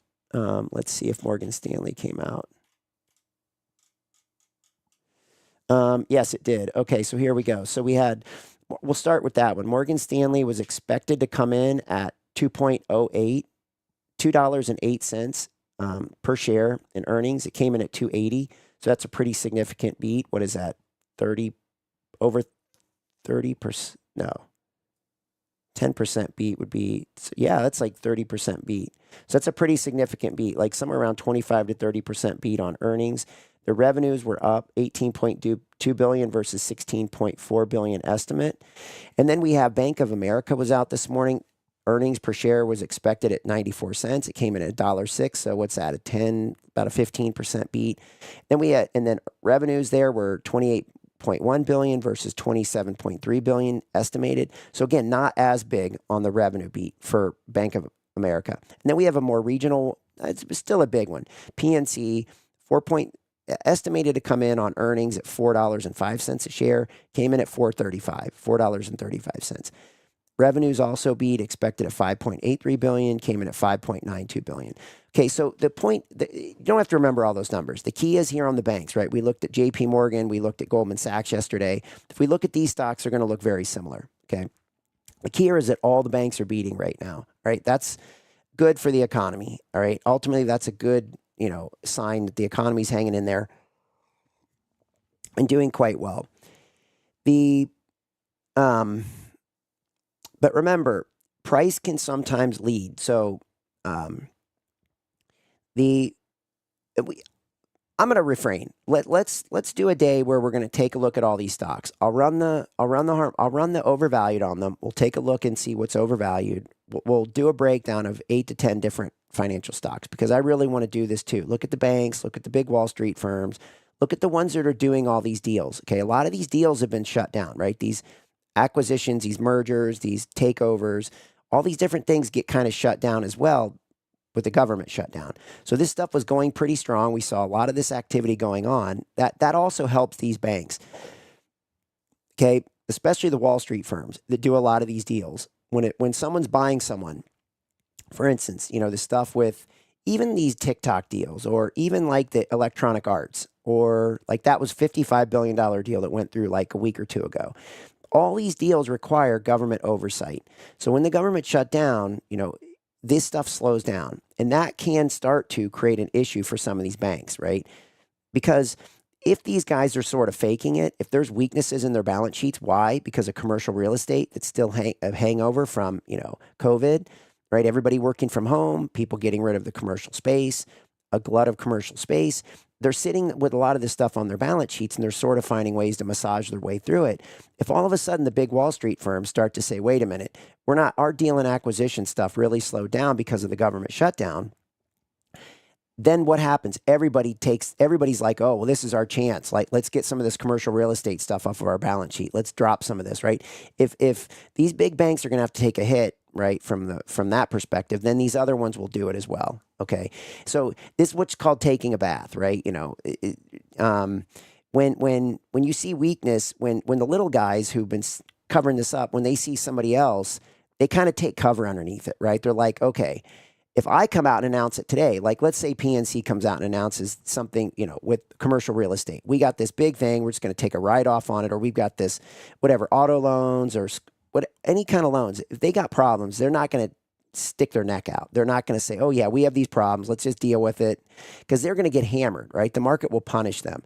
Speaker 1: Let's see if Morgan Stanley came out. Yes, it did. Okay. So here we go. So we'll start with that one. Morgan Stanley was expected to come in at $2.08 per share in earnings. It came in at $2.80. So that's a pretty significant beat. What is that? Over 30%? No. 10% beat would be, yeah, that's like 30% beat. So that's a pretty significant beat, like somewhere around 25 to 30% beat on earnings. The revenues were up $18.2 billion versus $16.4 billion estimate. And then we have Bank of America was out this morning. Earnings per share was expected at 94 cents. It came in at $1.06. So what's that? About a 15% beat. And then revenues there were $28.1 billion versus $27.3 billion estimated. So again, not as big on the revenue beat for Bank of America. And then we have a more regional, it's still a big one. PNC, estimated to come in on earnings at $4.05 a share, came in at $4.35. Revenues also beat, expected at $5.83 billion, came in at $5.92 billion. Okay, so the point, you don't have to remember all those numbers. The key is here on the banks, right? We looked at JP Morgan, we looked at Goldman Sachs yesterday. If we look at these stocks, they're going to look very similar, okay? The key here is that all the banks are beating right now, right? That's good for the economy, all right? Ultimately, that's a good sign that the economy's hanging in there and doing quite well. The But remember, price can sometimes lead. So the we, I'm going to refrain. Let's do a day where we're going to take a look at all these stocks. I'll run the overvalued on them. We'll take a look and see what's overvalued. We'll do a breakdown of 8 to 10 different financial stocks because I really want to do this too. Look at the banks, look at the big Wall Street firms, look at the ones that are doing all these deals. Okay, a lot of these deals have been shut down, right? These acquisitions, these mergers, these takeovers, all these different things get kind of shut down as well with the government shutdown. So this stuff was going pretty strong. We saw a lot of this activity going on. That also helps these banks. Okay, especially the Wall Street firms that do a lot of these deals. When someone's buying someone, for instance, the stuff with even these TikTok deals or even like the Electronic Arts or like that was $55 billion deal that went through like a week or two ago. All these deals require government oversight. So when the government shut down, this stuff slows down. And that can start to create an issue for some of these banks, right? Because if these guys are sort of faking it, if there's weaknesses in their balance sheets, why? Because of commercial real estate that's still a hangover from, COVID, right? Everybody working from home, people getting rid of the commercial space, a glut of commercial space. They're sitting with a lot of this stuff on their balance sheets and they're sort of finding ways to massage their way through it. If all of a sudden the big Wall Street firms start to say, wait a minute, our deal and acquisition stuff really slowed down because of the government shutdown, then what happens? Everybody's like, oh, well, this is our chance. Like, let's get some of this commercial real estate stuff off of our balance sheet. Let's drop some of this, right? If these big banks are going to have to take a hit, right, from that perspective, then these other ones will do it as well. Okay, so this is what's called taking a bath, right? When you see weakness, when the little guys who've been covering this up, when they see somebody else, they kind of take cover underneath it, right? They're like, okay, if I come out and announce it today, like let's say PNC comes out and announces something, with commercial real estate, we got this big thing, we're just going to take a write-off on it, or we've got this, whatever, auto loans or any kind of loans. If they got problems, they're not going to stick their neck out. They're not going to say, oh yeah, we have these problems, let's just deal with it, because they're going to get hammered, right? The market will punish them.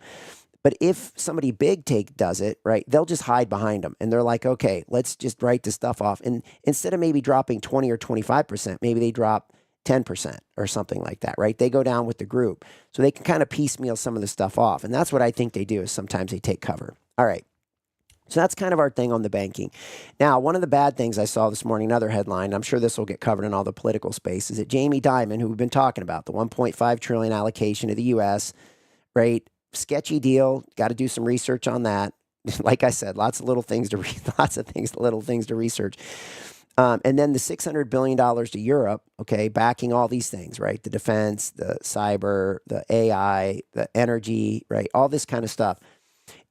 Speaker 1: But if somebody big does it, right, they'll just hide behind them. And they're like, okay, let's just write this stuff off. And instead of maybe dropping 20 or 25%, maybe they drop 10% or something like that, right? They go down with the group. So they can kind of piecemeal some of the stuff off. And that's what I think they do is sometimes they take cover. All right. So that's kind of our thing on the banking. Now, one of the bad things I saw this morning, another headline, I'm sure this will get covered in all the political space, is that Jamie Dimon, who we've been talking about, the $1.5 trillion allocation to the U.S., right? Sketchy deal. Got to do some research on that. Like I said, lots of little things to read, little things to research. And then the $600 billion to Europe, okay, backing all these things, right? The defense, the cyber, the AI, the energy, right? All this kind of stuff.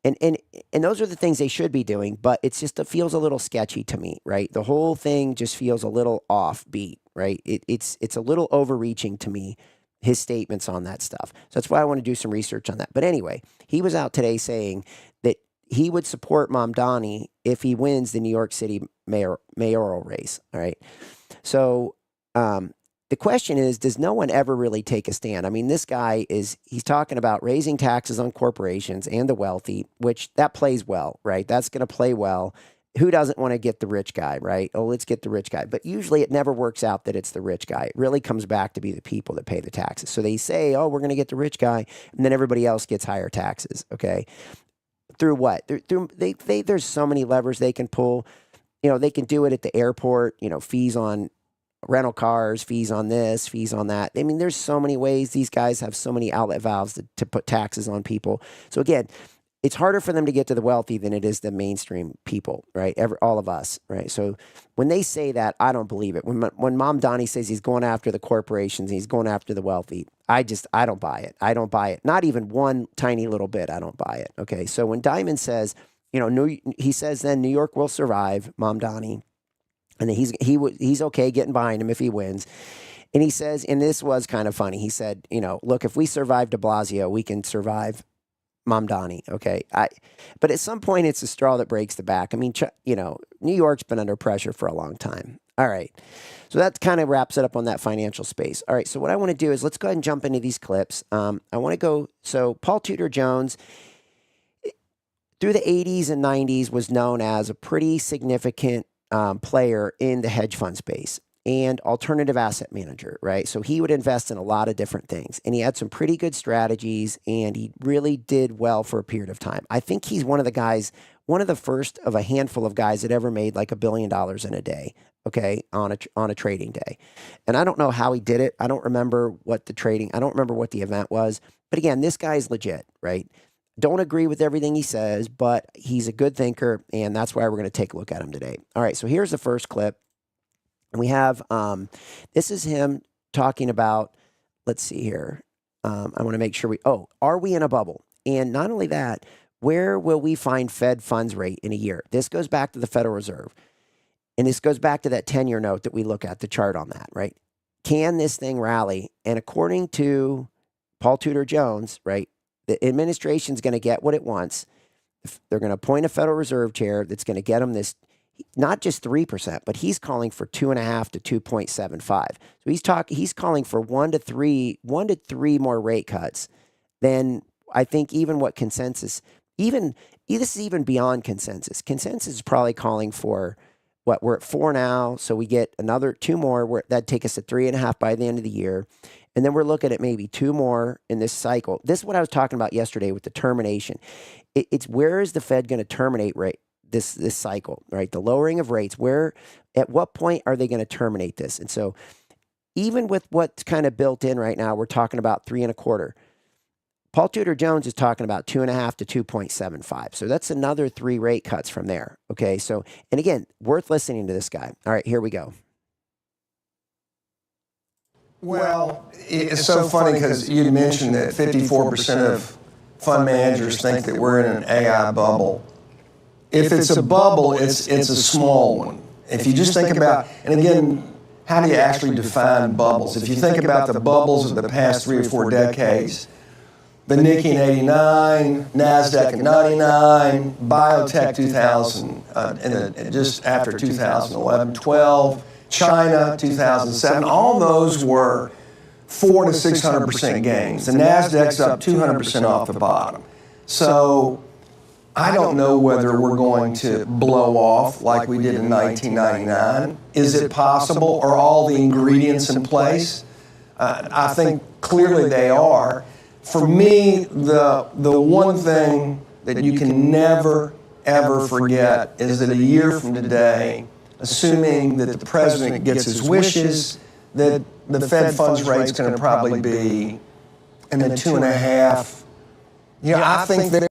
Speaker 1: And those are the things they should be doing, but it feels a little sketchy to me, right? The whole thing just feels a little offbeat, right? It's a little overreaching to me, his statements on that stuff. So that's why I want to do some research on that. But anyway, he was out today saying that he would support Mamdani if he wins the New York City mayoral race. All right. So the question is, does no one ever really take a stand? I mean, this guy he's talking about raising taxes on corporations and the wealthy, which that plays well, right? That's going to play well. Who doesn't want to get the rich guy, right? Oh, let's get the rich guy. But usually it never works out that it's the rich guy. It really comes back to be the people that pay the taxes. So they say, oh, we're going to get the rich guy, and then everybody else gets higher taxes, okay? Through what? There's so many levers they can pull. They can do it at the airport, fees on rental cars, fees on this, fees on that. I mean, there's so many ways. These guys have so many outlet valves to put taxes on people. So again, it's harder for them to get to the wealthy than it is the mainstream people, right? All of us, right? So when they say that, I don't believe it. When Mamdani says he's going after the corporations, and he's going after the wealthy, I don't buy it. I don't buy it. Not even one tiny little bit. I don't buy it. Okay. So when Dimon says, he says then New York will survive Mamdani, and he's okay getting behind him if he wins. And he says, and this was kind of funny. He said, look, if we survive de Blasio, we can survive Mamdani. Okay. But at some point it's the straw that breaks the back. I mean, New York's been under pressure for a long time. All right. So that kind of wraps it up on that financial space. All right. So what I want to do is let's go ahead and jump into these clips. I want to go. So Paul Tudor Jones, through the 80s and 90s, was known as a pretty significant player in the hedge fund space and alternative asset manager, right? So he would invest in a lot of different things, and he had some pretty good strategies, and he really did well for a period of time. I think he's one of the guys, one of the first of a handful of guys that ever made like $1 billion in a day, okay, on a trading day. And I don't know how he did it. I don't remember what the event was. But again, this guy's legit, right? Don't agree with everything he says, but he's a good thinker, and that's why we're going to take a look at him today. All right, so here's the first clip. And we have, this is him talking about, let's see here. I want to make sure are we in a bubble? And not only that, where will we find Fed funds rate in a year? This goes back to the Federal Reserve. And this goes back to that 10-year note that we look at, the chart on that, right? Can this thing rally? And according to Paul Tudor Jones, right, the administration's going to get what it wants. They're going to appoint a Federal Reserve chair that's going to get them this, not just 3%, but he's calling for 2.5 to 2.75. So he's calling for 1 to 3 more rate cuts than I think even what consensus, this is even beyond consensus. Consensus is probably calling for what, we're at 4 now, so we get another 2 more. That'd take us to 3.5 by the end of the year. And then we're looking at maybe 2 more in this cycle. This is what I was talking about yesterday with the termination. It's where is the Fed going to terminate this cycle, right? The lowering of rates. At what point are they going to terminate this? And so even with what's kind of built in right now, we're talking about 3.25. Paul Tudor Jones is talking about 2.5 to 2.75. So that's another 3 rate cuts from there. Okay. So, and again, worth listening to this guy. All right, here we go.
Speaker 2: Well, it's so funny because you mentioned that 54% of fund managers think that we're in an AI bubble. If it's a bubble, it's a small one. If you just think about, and again, how do you actually define bubbles? If you think about the bubbles of the past 3 or 4 decades, the Nikkei in 89, NASDAQ in 99, biotech 2000, and just after 2011, 12, China 2007, all those were 400 to 600% gains. The NASDAQ's up 200% off the bottom. So I don't know whether we're going to blow off like we did in 1999. Is it possible? Are all the ingredients in place? I think clearly they are. For me, the one thing that you can never, ever forget is that a year from today, assuming that the president gets his wishes, that the Fed funds rate's going to probably be in the 2.5. I think that.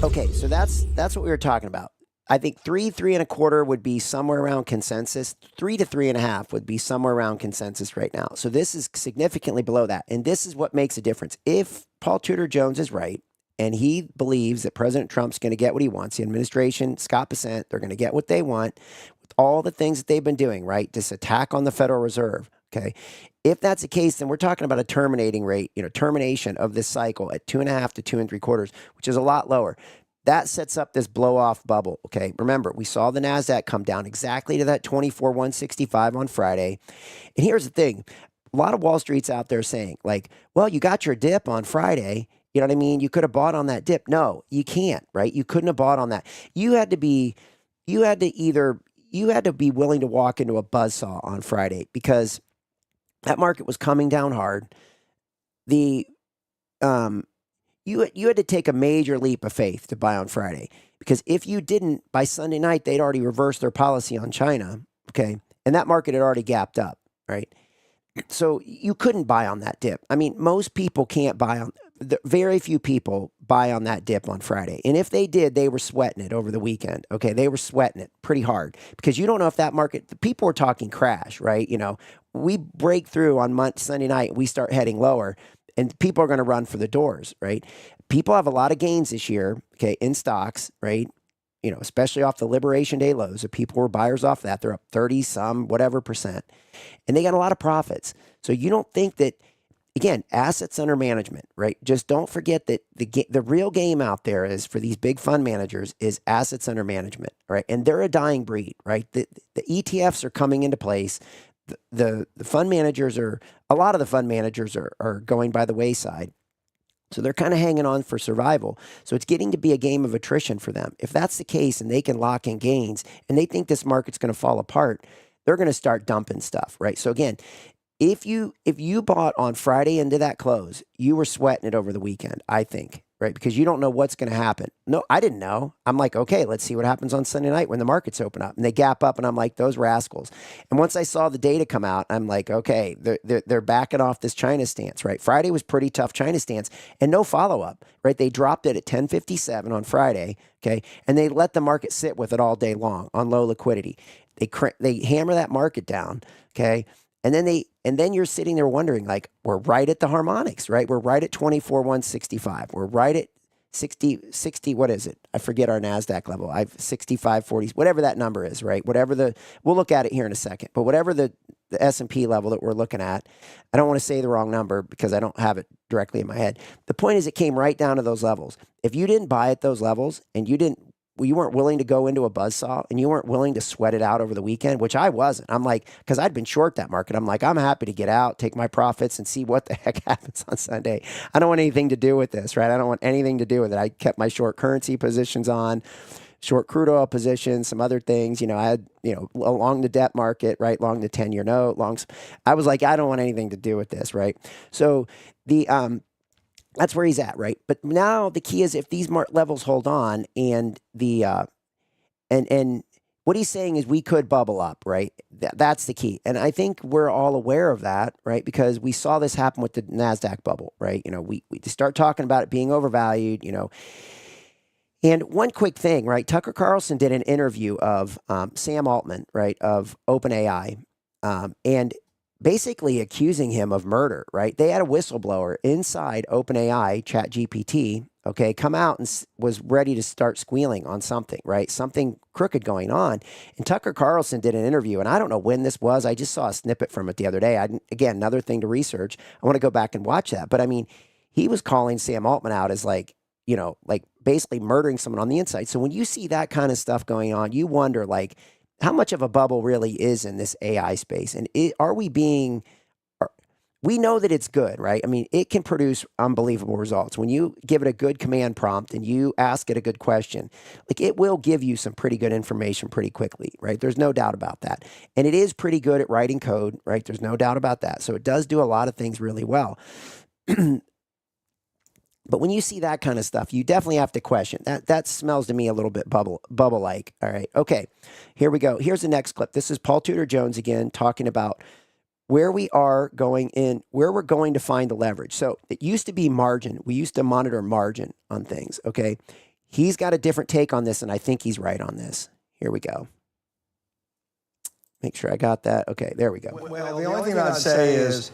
Speaker 1: Okay, so that's what we were talking about. I think 3.25 would be somewhere around consensus. 3 to 3.5 would be somewhere around consensus right now. So this is significantly below that. And this is what makes a difference. If Paul Tudor Jones is right, and he believes that President Trump's going to get what he wants, the administration, Scott Bessent, they're going to get what they want with all the things that they've been doing, right? This attack on the Federal Reserve, okay? If that's the case, then we're talking about a termination of this cycle at 2.5 to 2.75, which is a lot lower. That sets up this blow-off bubble, okay? Remember, we saw the NASDAQ come down exactly to that 24,165 on Friday. And here's the thing. A lot of Wall Street's out there saying, like, well, you got your dip on Friday. You know what I mean? You could have bought on that dip. No, you can't, right? You couldn't have bought on that. You had to be willing to walk into a buzzsaw on Friday because that market was coming down hard. You had to take a major leap of faith to buy on Friday because if you didn't, by Sunday night, they'd already reversed their policy on China, okay? And that market had already gapped up, right? So you couldn't buy on that dip. I mean, most people can't buy on, very few people buy on that dip on Friday. And if they did, they were sweating it over the weekend. Okay. They were sweating it pretty hard because you don't know if that market, the people were talking crash, right? You know, we break through on Sunday night, we start heading lower and people are going to run for the doors, right? People have a lot of gains this year, okay, in stocks, right? You know, especially off the Liberation Day lows. So people were buyers off that. They're up 30 some whatever %. And they got a lot of profits. So you don't think that again, assets under management, right? Just don't forget that the real game out there is for these big fund managers is assets under management, right? And they're a dying breed, right? The ETFs are coming into place. The fund managers a lot of the fund managers are going by the wayside. So they're kind of hanging on for survival. So it's getting to be a game of attrition for them. If that's the case and they can lock in gains and they think this market's going to fall apart, they're going to start dumping stuff, right? So again, if you bought on Friday into that close, you were sweating it over the weekend, I think, right? Because you don't know what's going to happen. No, I didn't know. I'm like, okay, let's see what happens on Sunday night when the markets open up. And they gap up and I'm like, those rascals. And once I saw the data come out, I'm like, okay, they're backing off this China stance, right? Friday was pretty tough China stance and no follow-up, right? They dropped it at 10:57 on Friday, okay? And they let the market sit with it all day long on low liquidity. They hammer that market down, okay? And then you're sitting there wondering, like, we're right at the harmonics, right? We're right at 24,165. We're right at 60, what is it? I forget our NASDAQ level. 65.40, whatever that number is, right? We'll look at it here in a second, but whatever the S&P level that we're looking at, I don't want to say the wrong number because I don't have it directly in my head. The point is it came right down to those levels. If you didn't buy at those levels and you weren't willing to go into a buzzsaw and you weren't willing to sweat it out over the weekend, which I wasn't. I'm like, because I'd been short that market. I'm like, I'm happy to get out, take my profits and see what the heck happens on Sunday. I don't want anything to do with this, right? I don't want anything to do with it. I kept my short currency positions on, short crude oil positions, some other things. I had, along the debt market, right? Long the 10-year note, I was like, I don't want anything to do with this, right? So that's where he's at, right? But now the key is if these levels hold on and and what he's saying is we could bubble up, right? That's the key. And I think we're all aware of that, right? Because we saw this happen with the NASDAQ bubble, right? We start talking about it being overvalued, And one quick thing, right? Tucker Carlson did an interview of Sam Altman, right, of OpenAI, and basically accusing him of murder, right? They had a whistleblower inside OpenAI, ChatGPT, okay, come out and was ready to start squealing on something, right? Something crooked going on. And Tucker Carlson did an interview, and I don't know when this was. I just saw a snippet from it the other day. Again, another thing to research. I want to go back and watch that. But I mean, he was calling Sam Altman out as like basically murdering someone on the inside. So when you see that kind of stuff going on, you wonder like, how much of a bubble really is in this AI space? And we know that it's good, right? I mean, it can produce unbelievable results. When you give it a good command prompt and you ask it a good question, like it will give you some pretty good information pretty quickly, right? There's no doubt about that. And it is pretty good at writing code, right? There's no doubt about that. So it does do a lot of things really well. But when you see that kind of stuff, you definitely have to question. That smells to me a little bit bubble-like. All right. Okay. Here we go. Here's the next clip. This is Paul Tudor Jones again talking about where we're going to find the leverage. So it used to be margin. We used to monitor margin on things. Okay. He's got a different take on this, and I think he's right on this. Here we go. Make sure I got that. Okay. There we go.
Speaker 2: Well, the only thing I'd say is,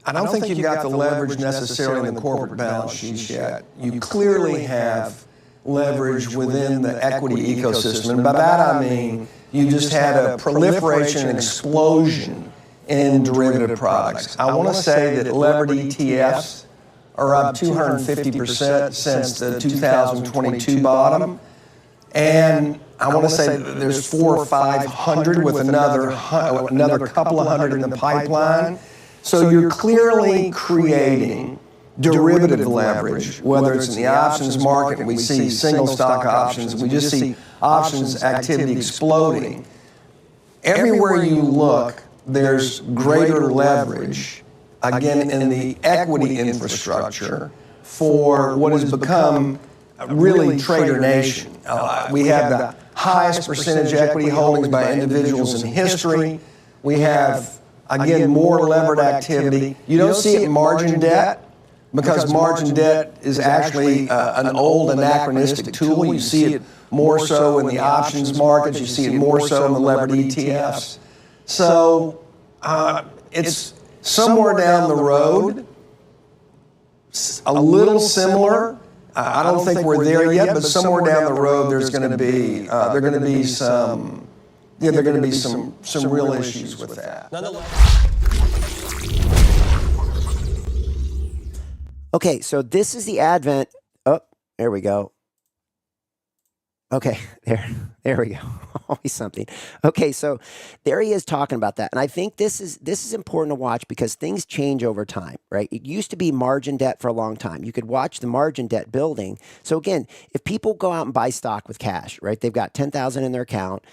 Speaker 2: I don't think you've got the leverage necessarily in the corporate balance sheets yet. You clearly have leverage within the equity ecosystem. And by that I mean you just had a proliferation and explosion in derivative products. I want to say that levered ETFs are up 250% since the 2022 bottom. And I want to say that there's 400 or 500 with another couple of hundred in the pipeline. So you're clearly creating derivative leverage, whether it's in the options market, we see single stock options, we just see options activity exploding. Everywhere you look, there's greater leverage, again, in the equity infrastructure for what has become really trader nation. We have the highest percentage equity holdings by individuals in history. We have, again, more levered activity. You don't see it in margin debt because margin debt is actually an old anachronistic tool. You see it more so in the options markets. You see it more so in the levered ETFs. So it's somewhere down the road, a little similar. I don't think we're there yet, but somewhere down the road there's going to be some real issues with that.
Speaker 1: Okay, so this is the advent. Oh, there we go. Okay, there we go. Always something. Okay, so there he is talking about that, and I think this is important to watch because things change over time, right? It used to be margin debt for a long time. You could watch the margin debt building. So again, if people go out and buy stock with cash, right? They've got 10,000 in their account.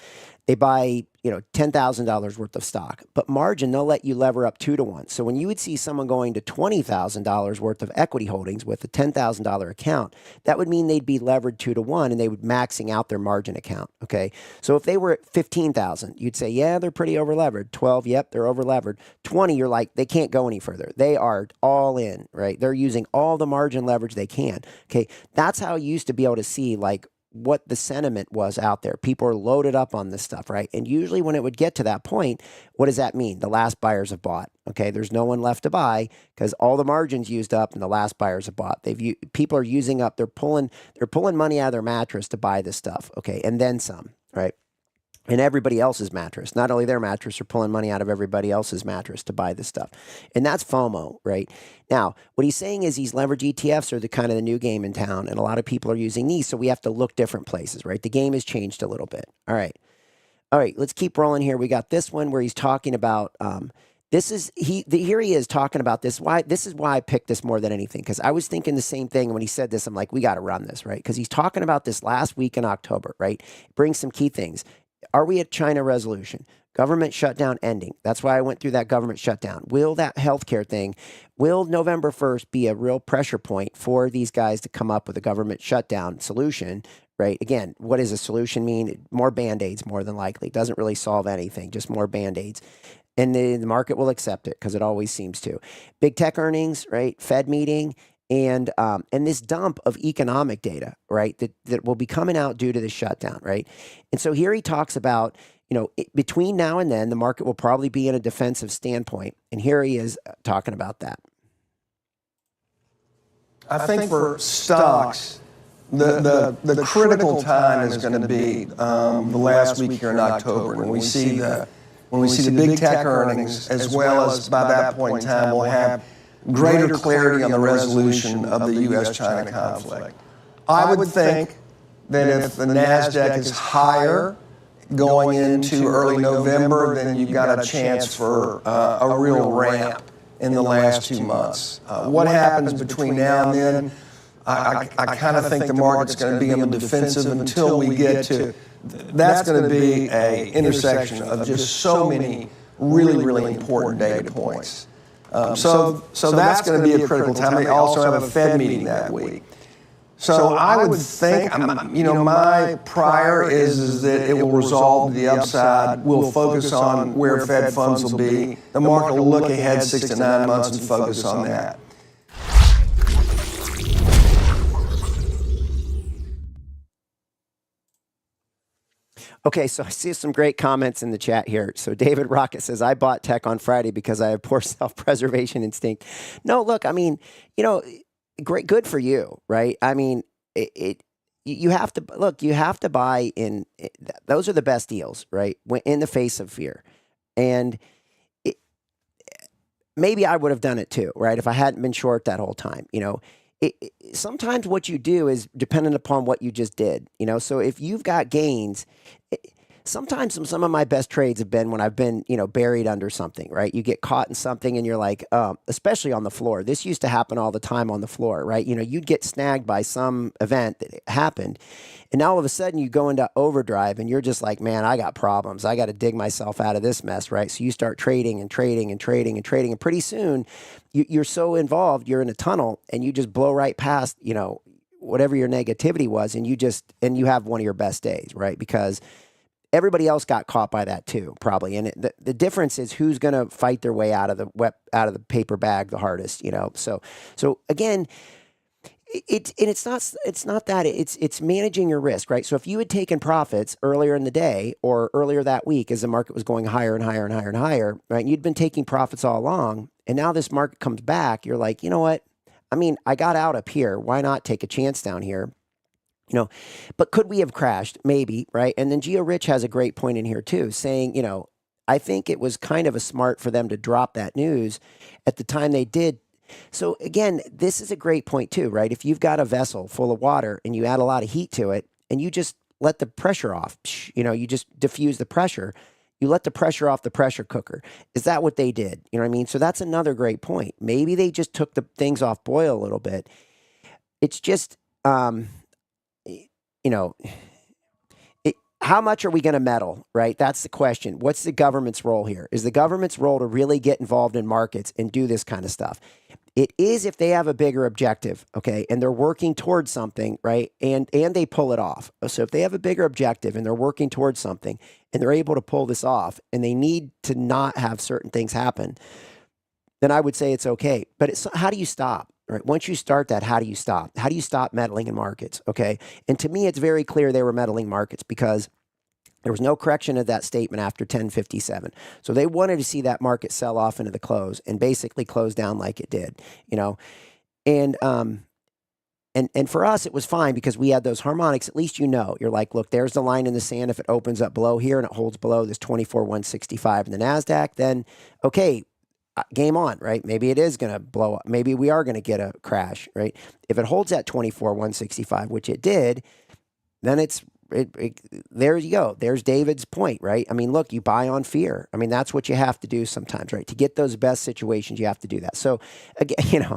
Speaker 1: They buy, $10,000 worth of stock, but margin, they'll let you lever up 2 to 1. So when you would see someone going to $20,000 worth of equity holdings with a $10,000 account, that would mean they'd be levered 2 to 1 and they would maxing out their margin account. Okay. So if they were at 15,000, you'd say, yeah, they're pretty over levered. 12, yep, they're over levered. 20, you're like, they can't go any further. They are all in, right? They're using all the margin leverage they can. Okay. That's how you used to be able to see like what the sentiment was out there. People are loaded up on this stuff, right? And usually when it would get to that point, what does that mean? The last buyers have bought. Okay, there's no one left to buy because all the margins used up and the last buyers have bought. People are using up, they're pulling money out of their mattress to buy this stuff, okay? And then some, right? And everybody else's mattress. Not only their mattress, are pulling money out of everybody else's mattress to buy this stuff. And that's FOMO, right? Now, what he's saying is these leverage ETFs are the kind of the new game in town, and a lot of people are using these, so we have to look different places, right? The game has changed a little bit. All right, let's keep rolling here. We got this one where he's talking about here he is talking about this. This is why I picked this more than anything, because I was thinking the same thing when he said this. I'm like, we got to run this, right? Because he's talking about this last week in October, right? Brings some key things. Are we at China resolution? Government shutdown ending. That's why I went through that government shutdown. Will that healthcare thing, will November 1st be a real pressure point for these guys to come up with a government shutdown solution, right? Again, what does a solution mean? More Band-Aids, more than likely. It doesn't really solve anything, just more Band-Aids. And the market will accept it because it always seems to. Big tech earnings, right? Fed meeting. And this dump of economic data, right, that will be coming out due to the shutdown, right? And so here he talks about, between now and then, the market will probably be in a defensive standpoint. And here he is talking about that.
Speaker 2: I think for stocks, the critical time is going to be the last week here in October, when we see the big tech earnings, as well as by that point in time we'll have greater clarity on the resolution of the U.S.-China conflict. I would think that if the NASDAQ is higher going into early November, then you've got a chance for a real ramp in the last 2 months. What happens between now and then, I kind of think the market's going to be on the defensive until we get to, that's going to be an intersection of just so many really, really important data points. So that's going to be a critical time. They also have a Fed meeting that week. So I would think, my prior is that it will resolve to the upside. We'll focus on where Fed funds will be. The market will look ahead 6 to 9 months and focus on that.
Speaker 1: Okay, so I see some great comments in the chat here. So David Rocket says, I bought tech on Friday because I have poor self-preservation instinct. No, look, I mean, great, good for you, right? I mean, you have to, look, you have to buy in, those are the best deals, right? In the face of fear. And maybe I would have done it too, right? If I hadn't been short that whole time, sometimes what you do is dependent upon what you just did, so if you've got gains, sometimes some of my best trades have been when I've been, buried under something, right? You get caught in something and you're like, especially on the floor. This used to happen all the time on the floor, right? You'd get snagged by some event that happened. And now all of a sudden you go into overdrive and you're just like, man, I got problems. I got to dig myself out of this mess, right? So you start trading and trading and trading and trading. And pretty soon you're so involved, you're in a tunnel and you just blow right past, whatever your negativity was. And you have one of your best days, right? Because everybody else got caught by that too, probably. And the difference is who's going to fight their way out of the paper bag the hardest, So again, it's not that it's managing your risk, right? So if you had taken profits earlier in the day or earlier that week as the market was going higher and higher and higher and higher, right? And you'd been taking profits all along, and now this market comes back, you're like, you know what? I mean, I got out up here. Why not take a chance down here? But could we have crashed? Maybe, right? And then Geo Rich has a great point in here too, saying, I think it was kind of a smart for them to drop that news at the time they did. So again, this is a great point too, right? If you've got a vessel full of water and you add a lot of heat to it and you just let the pressure off, you just diffuse the pressure, you let the pressure off the pressure cooker. Is that what they did? You know what I mean? So that's another great point. Maybe they just took the things off boil a little bit. It's just, you know, how much are we going to meddle, right? That's the question. What's the government's role here? Is the government's role to really get involved in markets and do this kind of stuff? It is if they have a bigger objective, okay, and they're working towards something, right? And they pull it off. So if they have a bigger objective and they're working towards something and they're able to pull this off and they need to not have certain things happen, then I would say it's okay. But how do you stop? Right. Once you start that, how do you stop? How do you stop meddling in markets? Okay. And to me, it's very clear they were meddling markets because there was no correction of that statement after 1057. So they wanted to see that market sell off into the close and basically close down like it did, and for us, it was fine because we had those harmonics. At least you're like, look, there's the line in the sand. If it opens up below here and it holds below this 24,165 in the NASDAQ, then okay, game on, right? Maybe it is going to blow up. Maybe we are going to get a crash, right? If it holds at 24,165, which it did, then there you go. There's David's point, right? I mean, look, you buy on fear. I mean, that's what you have to do sometimes, right? To get those best situations, you have to do that. So, again,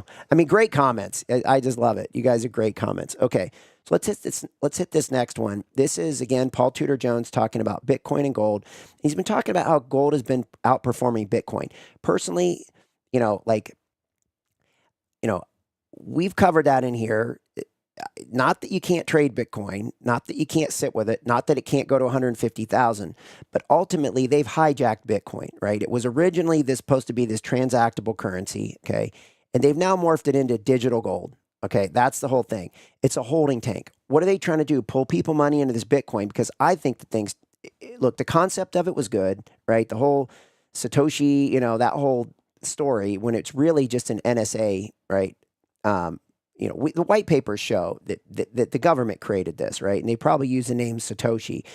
Speaker 1: great comments. I just love it. You guys are great comments. Okay, so let's hit this next one. This is, again, Paul Tudor Jones talking about Bitcoin and gold. He's been talking about how gold has been outperforming Bitcoin. Personally, we've covered that in here. Not that you can't trade Bitcoin, not that you can't sit with it, not that it can't go to 150,000, but ultimately they've hijacked Bitcoin, right? It was originally supposed to be this transactable currency, okay? And they've now morphed it into digital gold. Okay, that's the whole thing. It's a holding tank. What are they trying to do? Pull people money into this Bitcoin? Because I think look, the concept of it was good, right? The whole Satoshi, that whole story, when it's really just an NSA, right? The white papers show that the government created this, right? And they probably use the name Satoshi,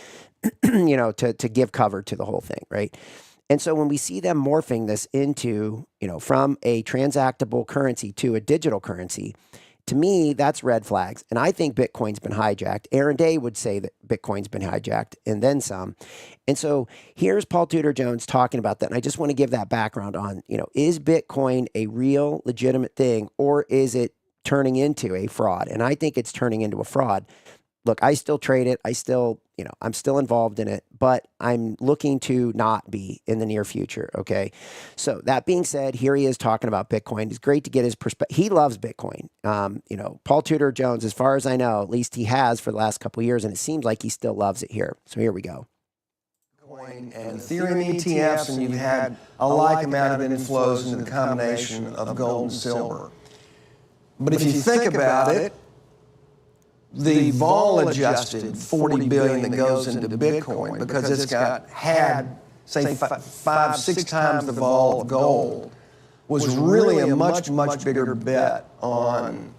Speaker 1: to give cover to the whole thing, right? And so when we see them morphing this into, from a transactable currency to a digital currency, to me, that's red flags. And I think Bitcoin's been hijacked. Aaron Day would say that Bitcoin's been hijacked and then some. And so here's Paul Tudor Jones talking about that. And I just want to give that background on, is Bitcoin a real legitimate thing or is it turning into a fraud? And I think it's turning into a fraud. Look, I still trade it. I still, I'm still involved in it, but I'm looking to not be in the near future. Okay. So that being said, here he is talking about Bitcoin. It's great to get his perspective. He loves Bitcoin. Paul Tudor Jones, as far as I know, at least he has for the last couple of years, and it seems like he still loves it here. So here we go.
Speaker 2: Bitcoin and Ethereum ETFs, and you've had a like amount of inflows into the combination of gold and silver. But if you think about it, the vol-adjusted 40 billion that goes into Bitcoin, because it's had, say, 5-6 times the vol of gold, was really a much bigger bet on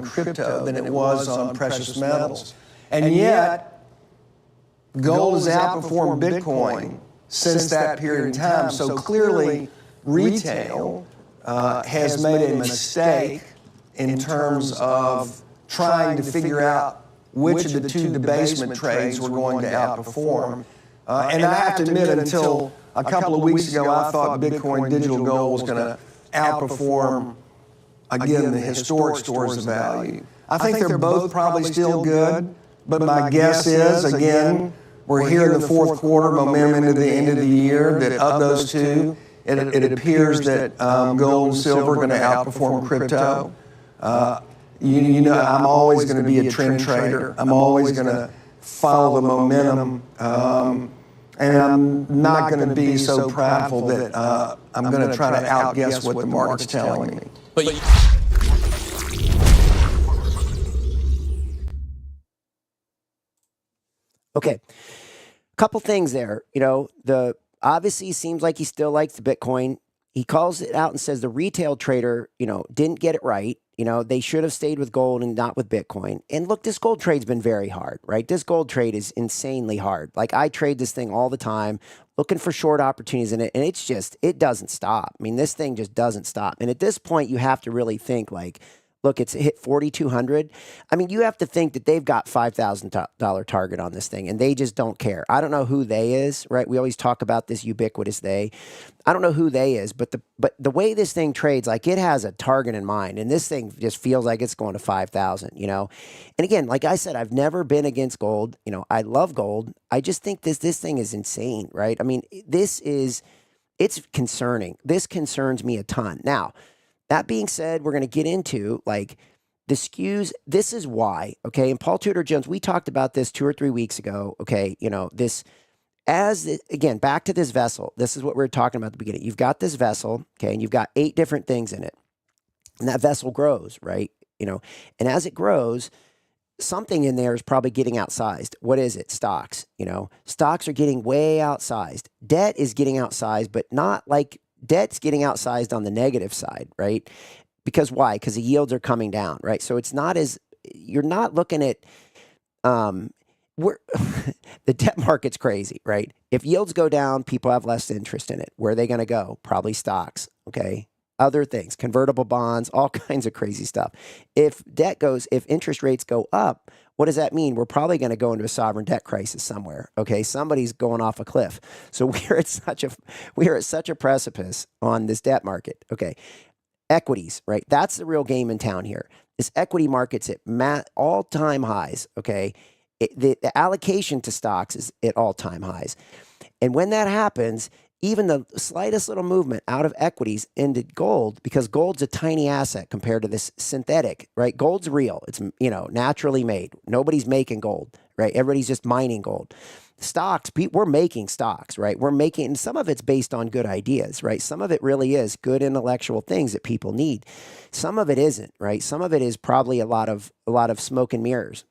Speaker 2: crypto than it was on precious metals. And yet, gold has outperformed Bitcoin since that period in time. So clearly, retail has made a mistake in terms of trying to figure out which of the two debasement trades were going to outperform. And I have to admit, until a couple of weeks ago, I thought Bitcoin digital gold was going to outperform, again, the historic stores of value. I think they're both probably still good, but my guess is, again, we're here in the fourth quarter, momentum into the end of the year, that of those two, it appears that gold and silver are going to outperform crypto. I'm always going to be a trend trader. I'm always going to follow the momentum. And I'm not going to be so prideful that I'm going to try to outguess what the market's telling me.
Speaker 1: Okay. Couple things there. Obviously seems like he still likes the Bitcoin. He calls it out and says the retail trader, didn't get it right. You know, they should have stayed with gold and not with Bitcoin. And look, this gold trade's been very hard, right? This gold trade is insanely hard. Like, I trade this thing all the time, looking for short opportunities in it, and it's just, it doesn't stop. I mean, this thing just doesn't stop. And at this point, you have to really think like, look, it's hit 4,200. I mean, you have to think that they've got $5,000 target on this thing, and they just don't care. I don't know who they is, right? We always talk about this ubiquitous they. I don't know who they is, but the way this thing trades, like, it has a target in mind, and this thing just feels like it's going to 5,000, you know? And again, like I said, I've never been against gold. You know, I love gold. I just think this thing is insane, right? I mean, it's concerning. This concerns me a ton. Now, that being said, we're going to get into like the skews. This is why, okay? And Paul Tudor Jones, we talked about this 2 or 3 weeks ago, okay? You know, again, back to this vessel. This is what we were talking about at the beginning. You've got this vessel, okay, and you've got 8 different things in it. And that vessel grows, right? You know, and as it grows, something in there is probably getting outsized. What is it? Stocks, you know? Stocks are getting way outsized. Debt is getting outsized, but not like debt's getting outsized on the negative side, right? Because why? Because the yields are coming down, right? So it's not as, you're not looking at, the debt market's crazy, right? If yields go down, people have less interest in it. Where are they going to go? Probably stocks, okay? Other things, convertible bonds, all kinds of crazy stuff. If interest rates go up, what does that mean? We're probably going to go into a sovereign debt crisis somewhere. Okay, somebody's going off a cliff. So we are at such a precipice on this debt market. Okay, equities, right? That's the real game in town here. This equity market's at all-time highs. Okay, the allocation to stocks is at all-time highs, and when that happens, even the slightest little movement out of equities into gold, because gold's a tiny asset compared to this synthetic, right? Gold's real. It's, you know, naturally made. Nobody's making gold, right? Everybody's just mining gold. Stocks, we're making stocks, right? We're making, and some of it's based on good ideas, right? Some of it really is good intellectual things that people need. Some of it isn't, right? Some of it is probably a lot of smoke and mirrors.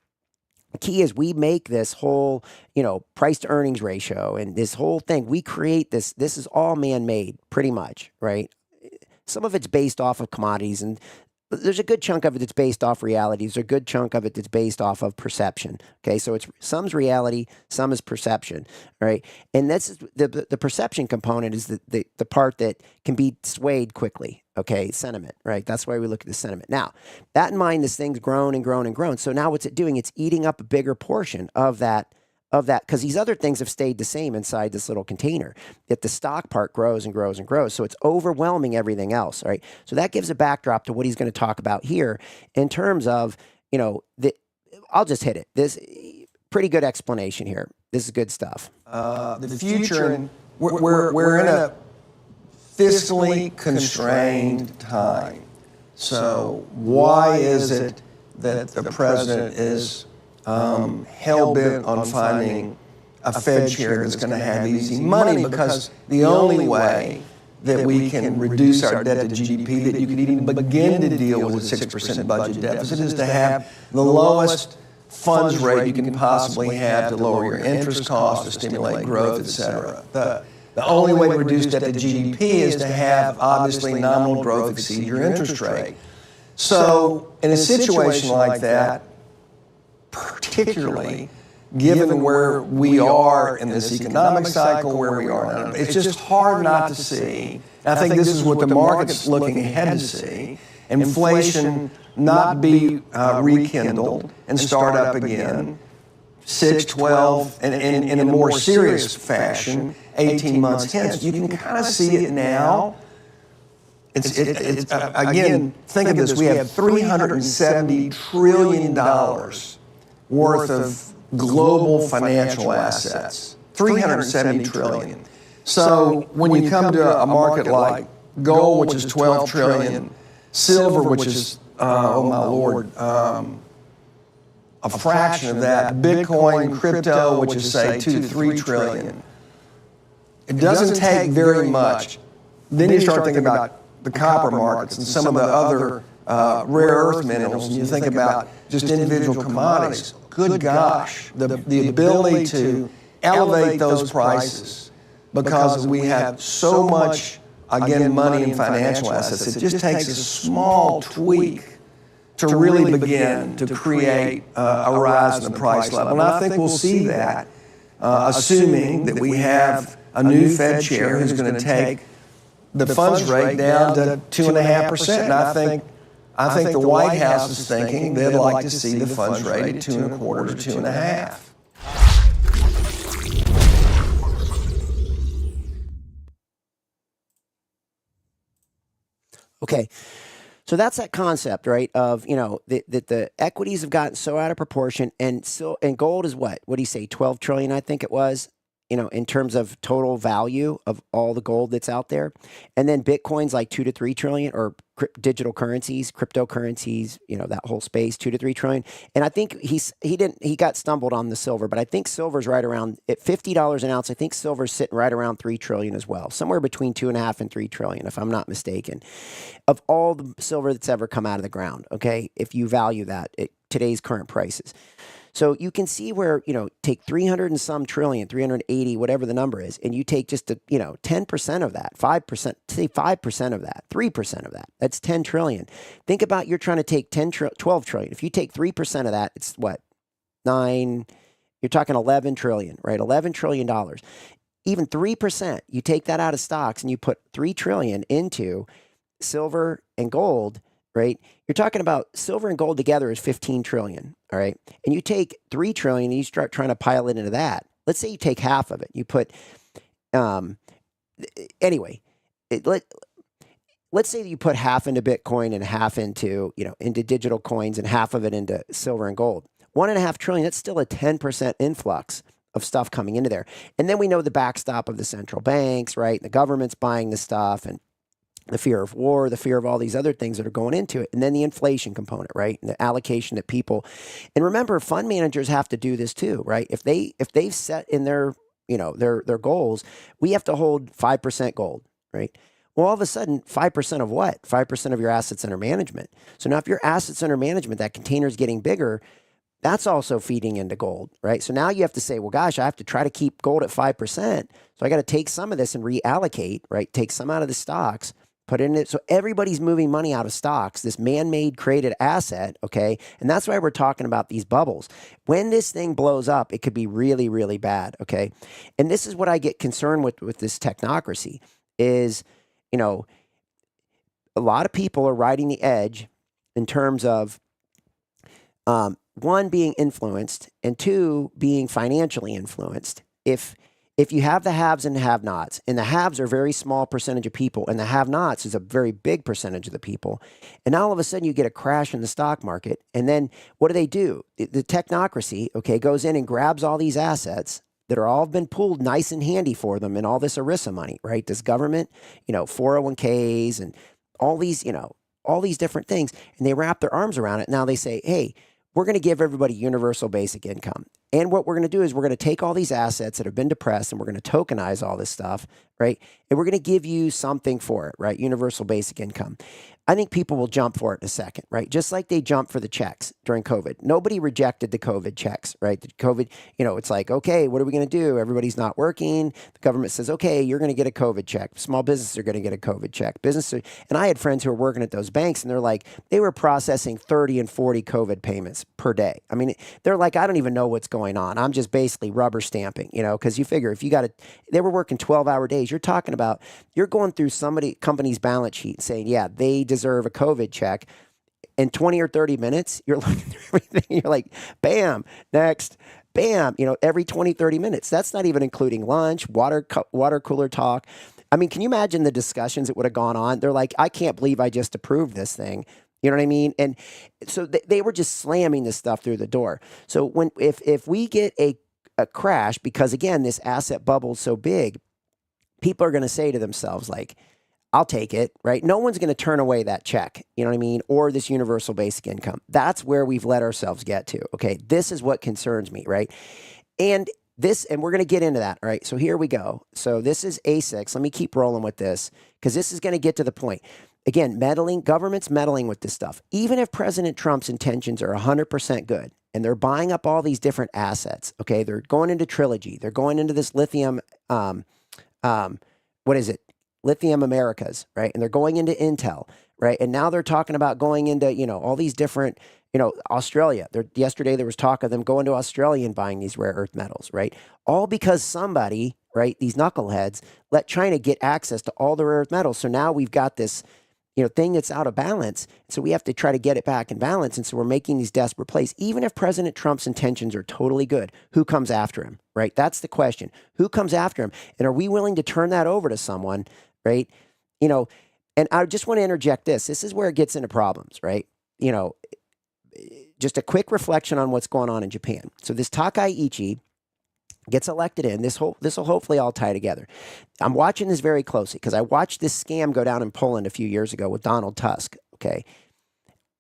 Speaker 1: The key is we make this whole, you know, price to earnings ratio and this whole thing. We create this. This is all man-made, pretty much, right? Some of it's based off of commodities, and there's a good chunk of it that's based off reality. There's a good chunk of it that's based off of perception. Okay, so some's reality, some is perception, right? And this is the perception component is the part that can be swayed quickly. Okay, sentiment, right? That's why we look at the sentiment. Now, that in mind, this thing's grown and grown and grown. So now what's it doing? It's eating up a bigger portion of that, because these other things have stayed the same inside this little container. Yet the stock part grows and grows and grows. So it's overwhelming everything else, right? So that gives a backdrop to what he's going to talk about here in terms of, you know, I'll just hit it. This pretty good explanation here. This is good stuff.
Speaker 2: The future, and we're in a fiscally constrained time. So why is it that the president is hell-bent on finding a Fed chair that's going to have easy money? Because the only way that we can reduce our debt to GDP, that you could even begin to deal with a 6% budget deficit, is to have the lowest funds rate you can possibly have to lower your interest costs, to stimulate growth, et cetera. The only way to reduce debt to GDP is to have, obviously, nominal growth exceed your interest rate. So in a situation like that, particularly given where we are in this economic cycle, where we are now, it's just hard not to see. And I think this is what the market's looking ahead to see. Inflation not be rekindled and start up again, 6, 12, and in a more serious fashion, 18 months hence. You can kind of see it now. Again, think of this. We have $370 trillion worth of global financial assets. $370 trillion. So when you come to a market like gold, which is $12 trillion, silver, which is, oh my Lord, a fraction of that, Bitcoin, crypto, which is, say, 2-3 trillion. It doesn't take very much. Then you start thinking about the copper markets and some of the other rare earth minerals, and you think about just individual commodities. Good gosh, the ability to elevate those prices because we have so much, again, money and financial assets. It just takes a small tweak to really begin to create a rise in the price level. And I think we'll see that, assuming that we have a new Fed chair who's going to take the funds rate down to 2.5%. And I think the White House is thinking they'd like to see the funds rate at 2.25 to 2.5.
Speaker 1: Okay. So that's that concept, right? Of, that the equities have gotten so out of proportion, and gold is what? What do you say? 12 trillion, I think it was, in terms of total value of all the gold that's out there. And then Bitcoin's like 2 to 3 trillion, or digital currencies, cryptocurrencies, that whole space, 2 to 3 trillion. And I think he got stumbled on the silver, but I think silver's right around at $50 an ounce. I think silver's sitting right around 3 trillion as well, somewhere between 2.5 and 3 trillion, if I'm not mistaken, of all the silver that's ever come out of the ground. Okay. If you value that at today's current prices. So you can see where, take 300 and some trillion, 380, whatever the number is, and you take just 10% of that, 5%, say 5% of that, 3% of that, that's 10 trillion. Think about you're trying to take 12 trillion. If you take 3% of that, it's what? You're talking 11 trillion, right? $11 trillion. Even 3%, you take that out of stocks and you put 3 trillion into silver and gold, right? You're talking about silver and gold together is 15 trillion, all right? And you take 3 trillion and you start trying to pile it into that. Let's say you take half of it. You put, anyway, let's say that you put half into Bitcoin and half into, into digital coins and half of it into silver and gold. 1.5 trillion, that's still a 10% influx of stuff coming into there. And then we know the backstop of the central banks, right? The government's buying the stuff, and the fear of war, the fear of all these other things that are going into it. And then the inflation component, right? And the allocation that people, and remember, fund managers have to do this too, right? If they've set in their, their goals, we have to hold 5% gold, right? Well, all of a sudden, 5% of what? 5% of your assets under management. So now if your assets under management, that container is getting bigger, that's also feeding into gold, right? So now you have to say, well, gosh, I have to try to keep gold at 5%. So I got to take some of this and reallocate, right? Take some out of the stocks, put it in it. So everybody's moving money out of stocks, this man-made created asset, okay? And that's why we're talking about these bubbles. When this thing blows up, it could be really, really bad, okay? And this is what I get concerned with this technocracy is, a lot of people are riding the edge in terms of, one, being influenced, and two, being financially influenced. If you have the haves and have-nots, and the haves are a very small percentage of people, and the have-nots is a very big percentage of the people, and all of a sudden you get a crash in the stock market, and then what do? The technocracy, okay, goes in and grabs all these assets that are all been pooled nice and handy for them, and all this ERISA money, right? This government, 401ks and all these different things, and they wrap their arms around it. Now they say, hey, we're going to give everybody universal basic income. And what we're going to do is we're going to take all these assets that have been depressed and we're going to tokenize all this stuff, right? And we're going to give you something for it, right? Universal basic income. I think people will jump for it in a second, right? Just like they jumped for the checks during COVID. Nobody rejected the COVID checks, right? The COVID, it's like, okay, what are we going to do? Everybody's not working. The government says, okay, you're going to get a COVID check. Small businesses are going to get a COVID check. And I had friends who were working at those banks, and they're like, they were processing 30 and 40 COVID payments per day. I mean, they're like, I don't even know what's going on. I'm just basically rubber stamping, because you figure if you they were working 12-hour days. You're talking about, you're going through company's balance sheet and saying, yeah, they deserve a COVID check. In 20 or 30 minutes, you're looking through everything. You're like, bam, next, bam, every 20, 30 minutes. That's not even including lunch, water cooler talk. I mean, can you imagine the discussions that would have gone on? They're like, I can't believe I just approved this thing. You know what I mean? And so they were just slamming this stuff through the door. So if we get a crash, because again, this asset bubble is so big, people are going to say to themselves, like, I'll take it, right? No one's going to turn away that check, you know what I mean? Or this universal basic income. That's where we've let ourselves get to, okay? This is what concerns me, right? And we're going to get into that, all right? So here we go. So this is A6. Let me keep rolling with this because this is going to get to the point. Again, government's meddling with this stuff. Even if President Trump's intentions are 100% good and they're buying up all these different assets, okay? They're going into Trilogy. They're going into this lithium, what is it? Lithium Americas, right? And they're going into Intel, right? And now they're talking about going into, all these different, Australia. Yesterday there was talk of them going to Australia and buying these rare earth metals, right? All because somebody, right, these knuckleheads, let China get access to all the rare earth metals. So now we've got this, thing that's out of balance. So we have to try to get it back in balance. And so we're making these desperate plays. Even if President Trump's intentions are totally good, who comes after him, right? That's the question. Who comes after him? And are we willing to turn that over to someone, right? And I just want to interject this. This is where it gets into problems, right? Just a quick reflection on what's going on in Japan. So this Takaichi gets elected in. This will hopefully all tie together. I'm watching this very closely because I watched this scam go down in Poland a few years ago with Donald Tusk. Okay,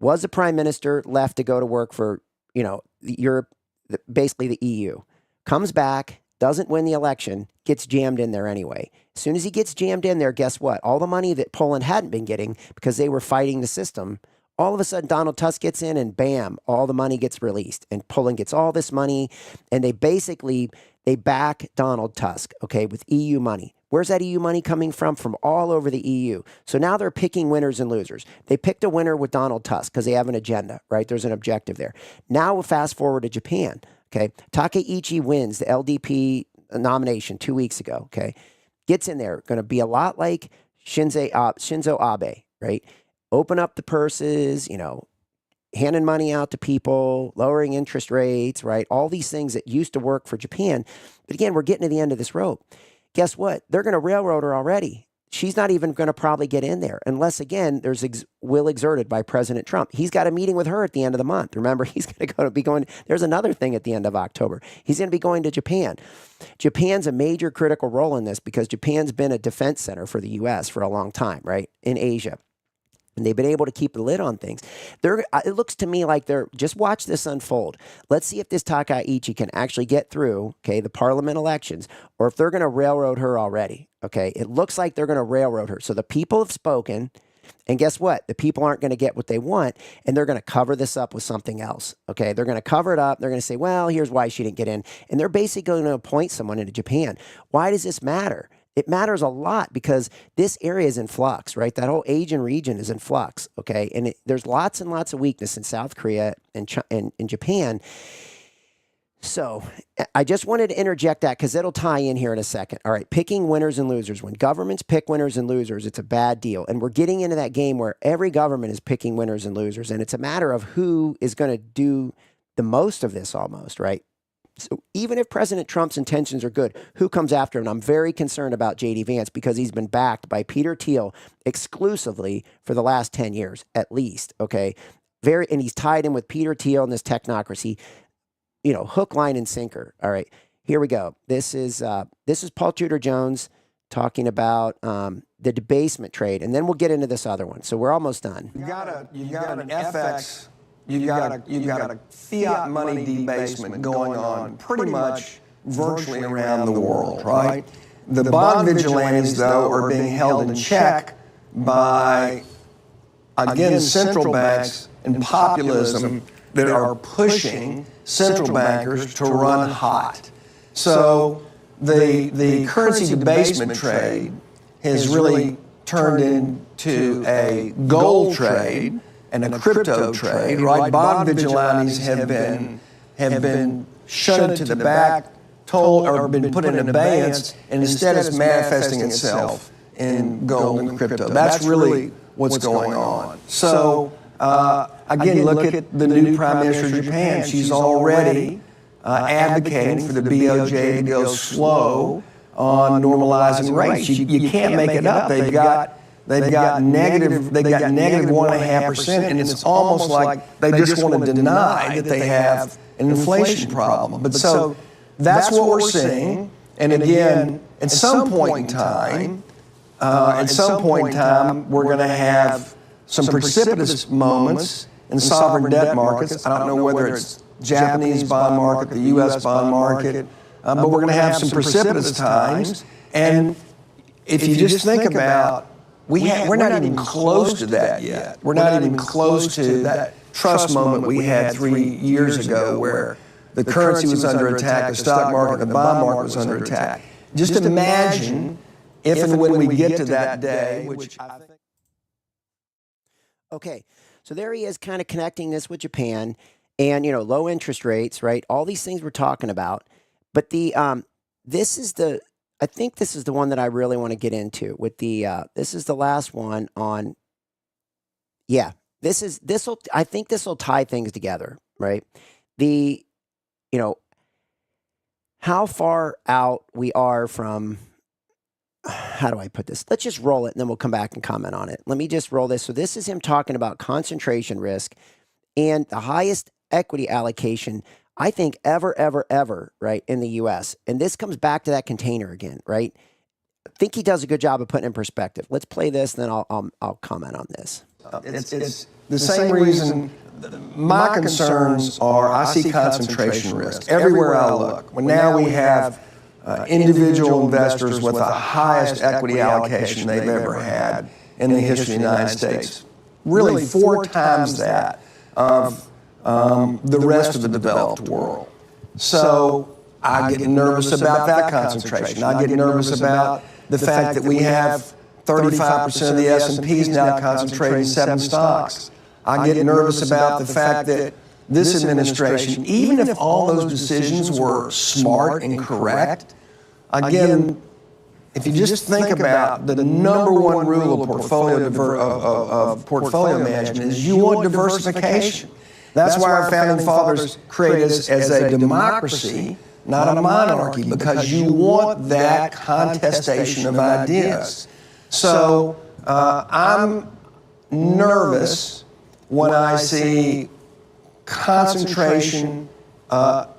Speaker 1: was the prime minister, left to go to work for Europe, basically the EU, comes back, doesn't win the election, gets jammed in there anyway. As soon as he gets jammed in there, guess what? All the money that Poland hadn't been getting because they were fighting the system. All of a sudden, Donald Tusk gets in and bam, all the money gets released. And Poland gets all this money. And they back Donald Tusk, okay, with EU money. Where's that EU money coming from? From all over the EU. So now they're picking winners and losers. They picked a winner with Donald Tusk because they have an agenda, right? There's an objective there. Now we'll fast forward to Japan, okay? Takaichi wins the LDP nomination 2 weeks ago, okay? Gets in there. Going to be a lot like Shinzo Abe, right? Open up the purses, handing money out to people, lowering interest rates, right? All these things that used to work for Japan. But again, we're getting to the end of this rope. Guess what? They're going to railroad her already. She's not even going to probably get in there unless, again, there's will exerted by President Trump. He's got a meeting with her at the end of the month. Remember, he's going to be going. There's another thing at the end of October. He's going to be going to Japan. Japan's a major critical role in this because Japan's been a defense center for the U.S. for a long time, right, in Asia. And they've been able to keep the lid on things. It looks to me like just watch this unfold. Let's see if this Takaichi can actually get through, okay, the parliament elections, or if they're going to railroad her already, okay? It looks like they're going to railroad her. So the people have spoken, and guess what? The people aren't going to get what they want, and they're going to cover this up with something else, okay? They're going to cover it up. They're going to say, well, here's why she didn't get in. And they're basically going to appoint someone into Japan. Why does this matter? It matters a lot because this area is in flux, right? That whole Asian region is in flux, okay? And there's lots and lots of weakness in South Korea and in Japan. So I just wanted to interject that because it'll tie in here in a second. All right, picking winners and losers. When governments pick winners and losers, it's a bad deal. And we're getting into that game where every government is picking winners and losers. And it's a matter of who is going to do the most of this almost, right? So even if President Trump's intentions are good, who comes after him? And I'm very concerned about J.D. Vance because he's been backed by Peter Thiel exclusively for the last 10 years, at least, okay? And he's tied in with Peter Thiel and this technocracy, hook, line, and sinker. All right, here we go. This is Paul Tudor Jones talking about the debasement trade, and then we'll get into this other one. So we're almost done.
Speaker 2: You got an FX. You've got a fiat money debasement going on pretty much virtually around the world, right? The bond vigilantes, though, are being held in check by, again, central banks and populism that are pushing central bankers to run hot. So the currency debasement trade has really turned into a gold trade and a crypto trade, right? Bond vigilantes have been shoved to the back, told or been put in abeyance, and instead it's manifesting itself in gold and crypto. That's really what's going on. So again, look at the new Prime Minister of Japan. She's already advocating for the BOJ to go slow on normalizing rates. You can't make it up. They've got negative 1.5%, and it's almost like they just want to deny that they have an inflation problem. But so that's what we're seeing. And again, at some point in time, we're going to have some precipitous moments in sovereign debt markets. I don't know whether it's Japanese bond market, the U.S. bond market, but we're going to have some precipitous times. And if you just think about, we're not even close to that yet. We're not even close to that trust moment we had 3 years ago where the currency was under attack, the stock market, the bond market was under attack. Just imagine if and when we get to that day, which I think.
Speaker 1: Okay, so there he is, kind of connecting this with Japan, and low interest rates, right? All these things we're talking about, but this is the I think this is the one that I really want to get into with this is the last one on. Yeah, this'll I think this will tie things together, right? The you know how far out we are from. How do I put this? Let's just roll it and then we'll come back and comment on it. Let me just roll this. So this is him talking about concentration risk and the highest equity allocation, I think, ever, right, in the US. And this comes back to that container again, right? I think he does a good job of putting it in perspective. Let's play this, and then I'll comment on this.
Speaker 2: It's the same reason. My concerns are I see concentration risk everywhere I look. When now we have individual investors with the highest equity allocation they've ever had in the history of the United States, really 4 times that of the rest of the developed world. So I get nervous about that concentration. I get nervous about the fact that we have 35% of the S&Ps now concentrated in 7 stocks. I get nervous about the fact that this administration, even if all those decisions were smart and correct, again, if you just think about the number one rule of portfolio management is you want diversification. That's why our founding fathers created us as a democracy, not a monarchy, because you want that contestation of ideas. So I'm nervous when I see concentration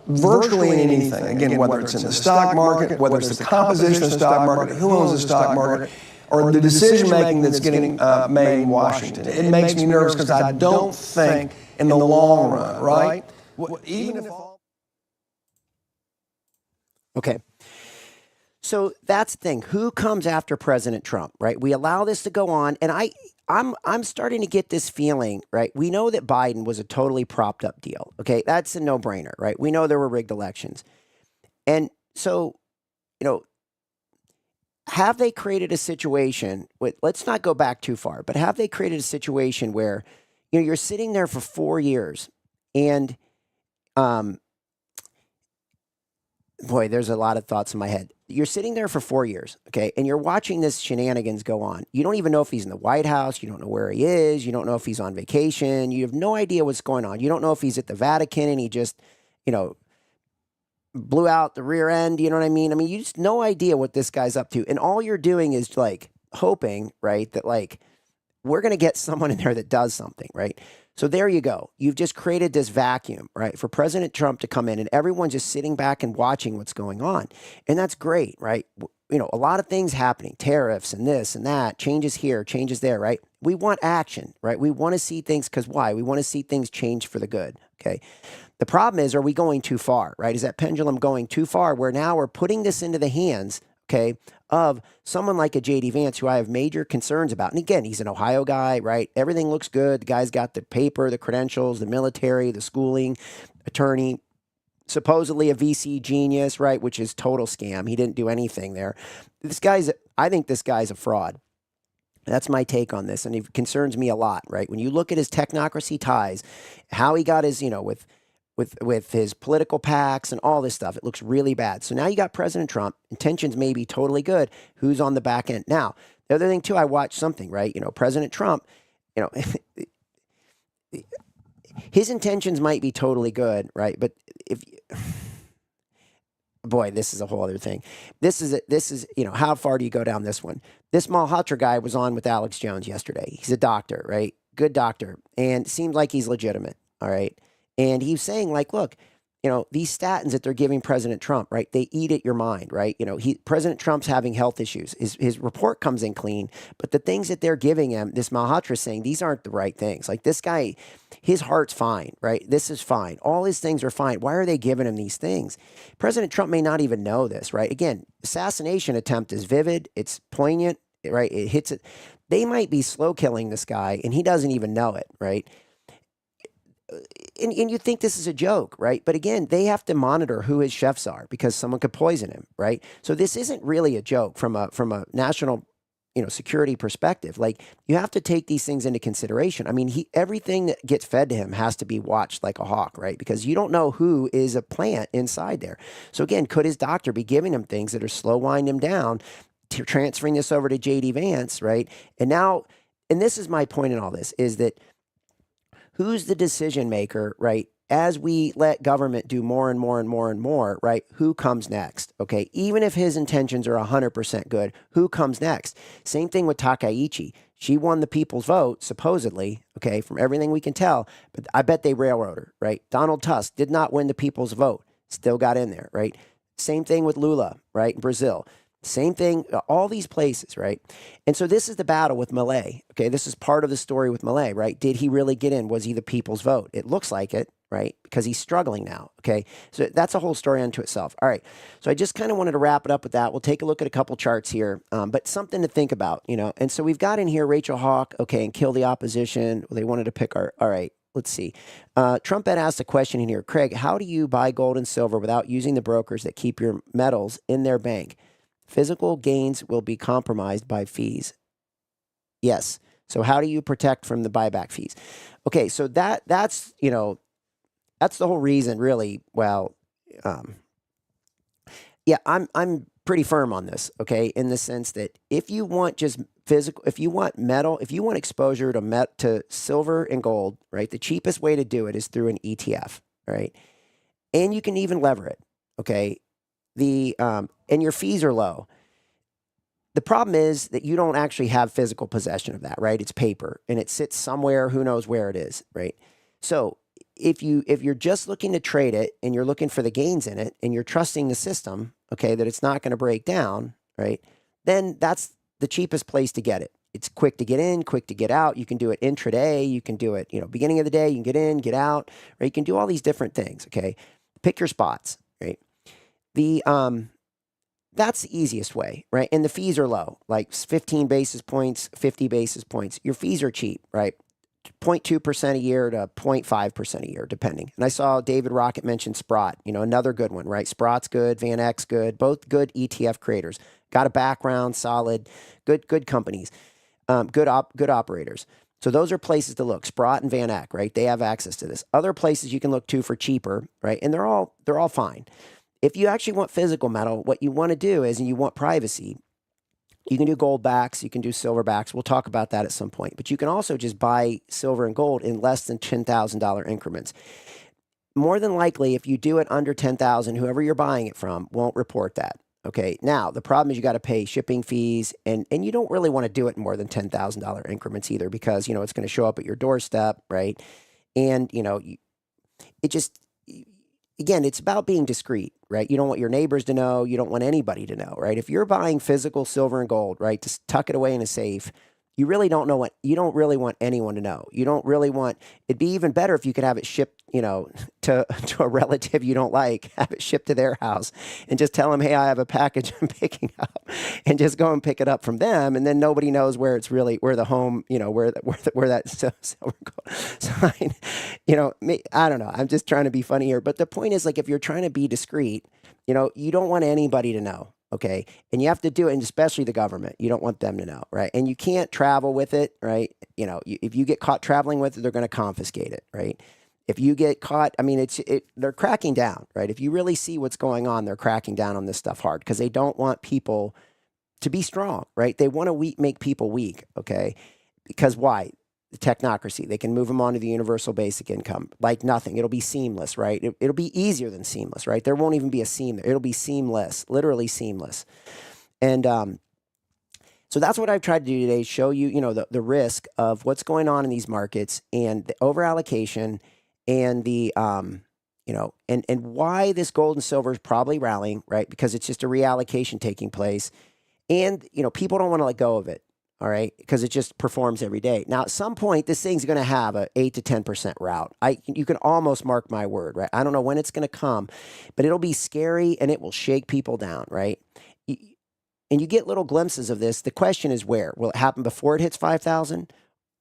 Speaker 2: virtually in anything. Again, whether it's in the stock market, whether it's the composition of the stock market, who owns the stock market, or the decision making that's getting made in Washington. It makes me nervous because I don't think in the long run, right? Even if all.
Speaker 1: Okay. So that's the thing. Who comes after President Trump, right? We allow this to go on, and I'm starting to get this feeling, right? We know that Biden was a totally propped up deal. Okay, that's a no-brainer, right? We know there were rigged elections. And so, have they created a situation with, let's not go back too far, but have they created a situation where, you're sitting there for 4 years and, boy, there's a lot of thoughts in my head. You're sitting there for 4 years, okay, and you're watching this shenanigans go on. You don't even know if he's in the White House. You don't know where he is. You don't know if he's on vacation. You have no idea what's going on. You don't know if he's at the Vatican and he just, blew out the rear end. You know what I mean? You just no idea what this guy's up to. And all you're doing is hoping, right, that we're going to get someone in there that does something, right? So there you go. You've just created this vacuum, right, for President Trump to come in and everyone's just sitting back and watching what's going on. And that's great, right? A lot of things happening, tariffs and this and that, changes here, changes there, right? We want action, right? We want to see things because why? We want to see things change for the good, okay? The problem is, are we going too far, right? Is that pendulum going too far where now we're putting this into the hands, okay, of someone like a J.D. Vance, who I have major concerns about. And again, he's an Ohio guy, right? Everything looks good. The guy's got the paper, the credentials, the military, the schooling, attorney, supposedly a VC genius, right? Which is total scam. He didn't do anything there. I think this guy's a fraud. That's my take on this. And it concerns me a lot, right? When you look at his technocracy ties, how he got his, with his political PACs and all this stuff, it looks really bad. So now you got President Trump. Intentions may be totally good. Who's on the back end? Now, the other thing too, I watched something, right? President Trump, his intentions might be totally good, right? But boy, this is a whole other thing. This is how far do you go down this one? This Malhotra guy was on with Alex Jones yesterday. He's a doctor, right? Good doctor. And seems like he's legitimate, all right? And he's saying, look, these statins that they're giving President Trump, right? They eat at your mind, right? President Trump's having health issues. His report comes in clean, but the things that they're giving him, this Malhotra is saying, these aren't the right things. This guy, his heart's fine, right? This is fine. All his things are fine. Why are they giving him these things? President Trump may not even know this, right? Again, assassination attempt is vivid. It's poignant, right? It hits it. They might be slow killing this guy, and he doesn't even know it, right? and you think this is a joke, right? But again, they have to monitor who his chefs are because someone could poison him, right? So this isn't really a joke from a national, security perspective. Like, you have to take these things into consideration. I mean, everything that gets fed to him has to be watched like a hawk, right? Because you don't know who is a plant inside there. So again, could his doctor be giving him things that are slow winding him down, transferring this over to JD Vance, right? And now, and this is my point in all this, is that who's the decision maker, right? As we let government do more and more and more and more, right? Who comes next? Okay. Even if his intentions are 100% good, who comes next? Same thing with Takaichi. She won the people's vote, supposedly, okay, from everything we can tell, but I bet they railroad her, right? Donald Tusk did not win the people's vote, still got in there, right? Same thing with Lula, right? In Brazil. Same thing, all these places, right? And so this is the battle with Milei. Okay, this is part of the story with Milei, right? Did he really get in? Was he the people's vote? It looks like it, right? Because he's struggling now. Okay, so that's a whole story unto itself. All right, so I just kind of wanted to wrap it up with that. We'll take a look at a couple charts here, but something to think about, And so we've got in here Rachel Hawk, okay, and kill the opposition. They wanted to pick our. All right. Let's see. Trump had asked a question in here. Craig, how do you buy gold and silver without using the brokers that keep your metals in their bank? Physical gains will be compromised by fees. Yes. So how do you protect from the buyback fees? Okay, so that's that's the whole reason, really. Well, yeah, I'm pretty firm on this. Okay, in the sense that if you want just physical, if you want metal, if you want exposure to silver and gold, right? The cheapest way to do it is through an ETF, right? And you can even lever it. Okay. And your fees are low. The problem is that you don't actually have physical possession of that, right? It's paper and it sits somewhere, who knows where it is, right? So if you're just looking to trade it and you're looking for the gains in it and you're trusting the system, okay, that it's not going to break down, right? Then that's the cheapest place to get it. It's quick to get in, quick to get out. You can do it intraday. You can do it, beginning of the day, you can get in, get out, right? You can do all these different things, okay? Pick your spots, right? That's the easiest way, right? And the fees are low, like 15 basis points, 50 basis points. Your fees are cheap, right? 0.2% a year to 0.5% a year, depending. And I saw David Rocket mention Sprott, another good one, right? Sprott's good, VanEck's good, both good ETF creators. Got a background, solid, good companies, good operators. So those are places to look. Sprott and VanEck, right? They have access to this. Other places you can look to for cheaper, right? And they're all fine. If you actually want physical metal, what you want to do is, and you want privacy, you can do gold backs, you can do silver backs. We'll talk about that at some point. But you can also just buy silver and gold in less than $10,000 increments. More than likely, if you do it under $10,000, whoever you're buying it from won't report that. Okay. Now, the problem is you got to pay shipping fees, and you don't really want to do it in more than $10,000 increments either, because, it's going to show up at your doorstep, right? And, it just, again, it's about being discreet, right? You don't want your neighbors to know. You don't want anybody to know, right? If you're buying physical silver and gold, right, to tuck it away in a safe, you really don't know you don't really want anyone to know. You don't really want, it'd be even better if you could have it shipped, to a relative you don't like, have it shipped to their house and just tell them, hey, I have a package I'm picking up, and just go and pick it up from them. And then nobody knows where it's really, where the home, where that silver gold. So, I don't know. I'm just trying to be funny here. But the point is, like, if you're trying to be discreet, you don't want anybody to know. Okay. And you have to do it, and especially the government. You don't want them to know, right? And you can't travel with it, right? If you get caught traveling with it, they're going to confiscate it, right? If you get caught, I mean, they're cracking down, right? If you really see what's going on, they're cracking down on this stuff hard, because they don't want people to be strong, right? They want to make people weak, okay? Because why? The technocracy. They can move them onto the universal basic income like nothing. It'll be seamless, right? It'll be easier than seamless, right? There won't even be a seam there. It'll be seamless, literally seamless. And so that's what I've tried to do today, show you, the risk of what's going on in these markets, and the over allocation, and the, and why this gold and silver is probably rallying, right? Because it's just a reallocation taking place. And, people don't want to let go of it. All right, because it just performs every day. Now, at some point, this thing's going to have a 8 to 10% route. You can almost mark my word, right? I don't know when it's going to come, but it'll be scary and it will shake people down, right? And you get little glimpses of this. The question is, where will it happen? Before it hits 5,000?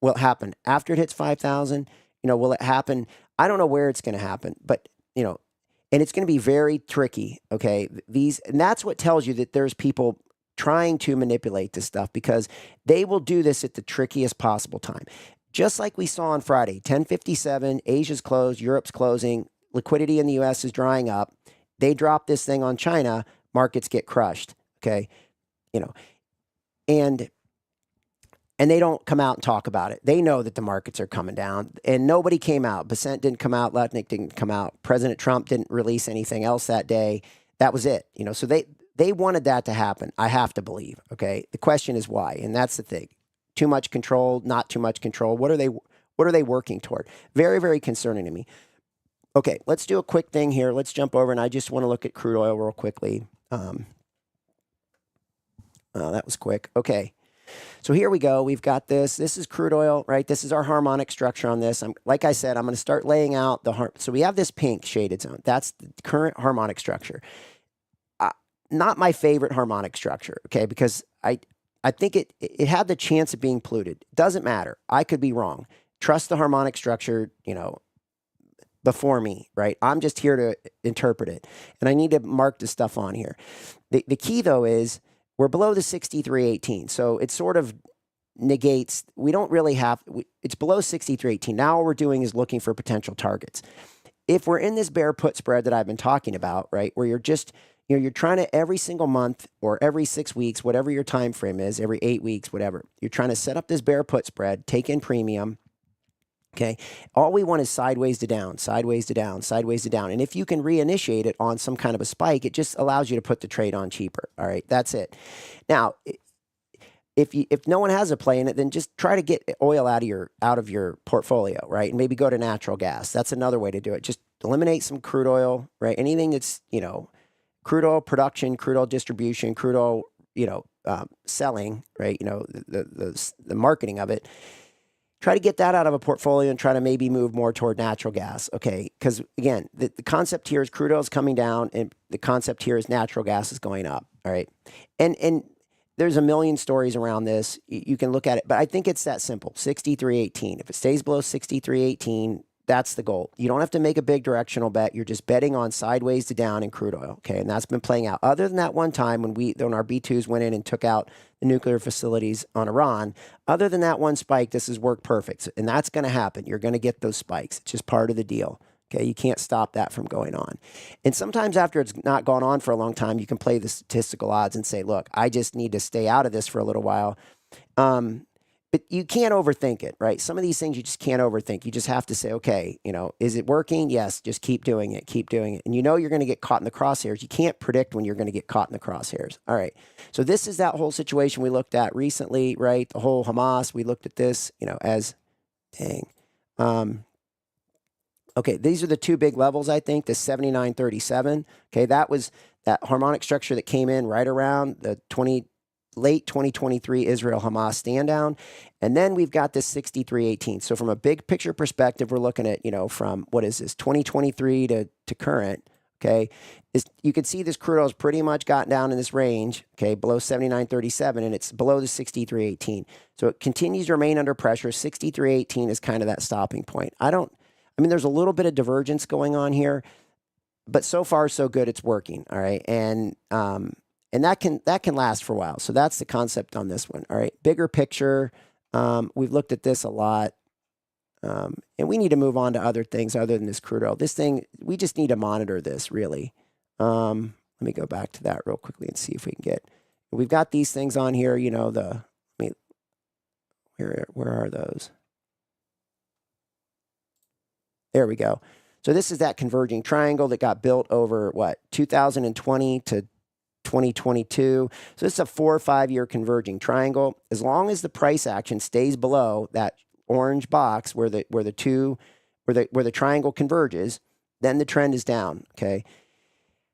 Speaker 1: Will it happen after it hits 5,000? Will it happen? I don't know where it's going to happen, but and it's going to be very tricky. Okay. And that's what tells you that there's people trying to manipulate this stuff, because they will do this at the trickiest possible time. Just like we saw on Friday, 10:57, Asia's closed, Europe's closing, liquidity in the US is drying up. They drop this thing on China, markets get crushed. Okay. And they don't come out and talk about it. They know that the markets are coming down, and nobody came out. Besant didn't come out. Lutnick didn't come out. President Trump didn't release anything else that day. That was it. So they wanted that to happen. I have to believe. Okay. The question is why, and that's the thing. Too much control, not too much control. What are they working toward? Very, very concerning to me. Okay, let's do a quick thing here. Let's jump over, and I just want to look at crude oil real quickly. That was quick. Okay. So here we go. We've got this. This is crude oil, right? This is our harmonic structure on this. Like I said, I'm going to start laying out so we have this pink shaded zone. That's the current harmonic structure. Not my favorite harmonic structure, okay? Because I think it had the chance of being polluted. Doesn't matter. I could be wrong. Trust the harmonic structure, before me, right? I'm just here to interpret it. And I need to mark the stuff on here. The key, though, is we're below the 63.18. So it sort of negates, we don't really have, it's below 63.18. Now all we're doing is looking for potential targets. If we're in this bear put spread that I've been talking about, right, where you're just, you're trying to every single month or every 6 weeks, whatever your time frame is, every 8 weeks, whatever, you're trying to set up this bear put spread, take in premium. Okay. All we want is sideways to down, sideways to down, sideways to down. And if you can reinitiate it on some kind of a spike, it just allows you to put the trade on cheaper. All right. That's it. Now, if no one has a play in it, then just try to get oil out of your portfolio, right? And maybe go to natural gas. That's another way to do it. Just eliminate some crude oil, right? Anything that's, crude oil production, crude oil distribution, crude oil, selling, right? The marketing of it. Try to get that out of a portfolio and try to maybe move more toward natural gas, okay? Because, again, the concept here is crude oil is coming down, and the concept here is natural gas is going up, all right? And there's a million stories around this. You can look at it, but I think it's that simple, 63.18. If it stays below 63.18, that's the goal. You don't have to make a big directional bet. You're just betting on sideways to down in crude oil, okay? And that's been playing out. Other than that one time when our B2s went in and took out the nuclear facilities on Iran, other than that one spike, this has worked perfect. And that's going to happen. You're going to get those spikes. It's just part of the deal, okay? You can't stop that from going on. And sometimes after it's not gone on for a long time, you can play the statistical odds and say, look, I just need to stay out of this for a little while. But you can't overthink it, right? Some of these things you just can't overthink. You just have to say, okay, is it working? Yes, just keep doing it, keep doing it. And you're going to get caught in the crosshairs. You can't predict when you're going to get caught in the crosshairs. All right. So this is that whole situation we looked at recently, right? The whole Hamas, we looked at this, as, dang. Okay, these are the two big levels, I think, the 79.37. Okay, that was that harmonic structure that came in right around the late 2023 Israel-Hamas stand down. And then we've got this 63.18. So from a big picture perspective, we're looking at, from, what is this, 2023 to current, okay? You can see this crude oil has pretty much gotten down in this range, okay, below 79.37, and it's below the 63.18. So it continues to remain under pressure. 63.18 is kind of that stopping point. There's a little bit of divergence going on here, but so far so good, it's working, all right? And that can last for a while. So that's the concept on this one. All right. Bigger picture. We've looked at this a lot. And we need to move on to other things other than this crude oil. This thing, we just need to monitor this really. Let me go back to that real quickly and see if we can we've got these things on here, where are those? There we go. So this is that converging triangle that got built over 2020 to 2022. So this is a 4 or 5 year converging triangle. As long as the price action stays below that orange box where the triangle converges, then the trend is down. Okay.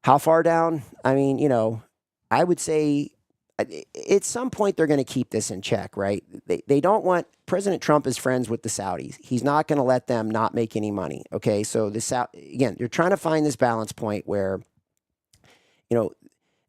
Speaker 1: How far down? I would say at some point they're going to keep this in check, right? They don't want, President Trump is friends with the Saudis. He's not going to let them not make any money. Okay. So again, you're trying to find this balance point where,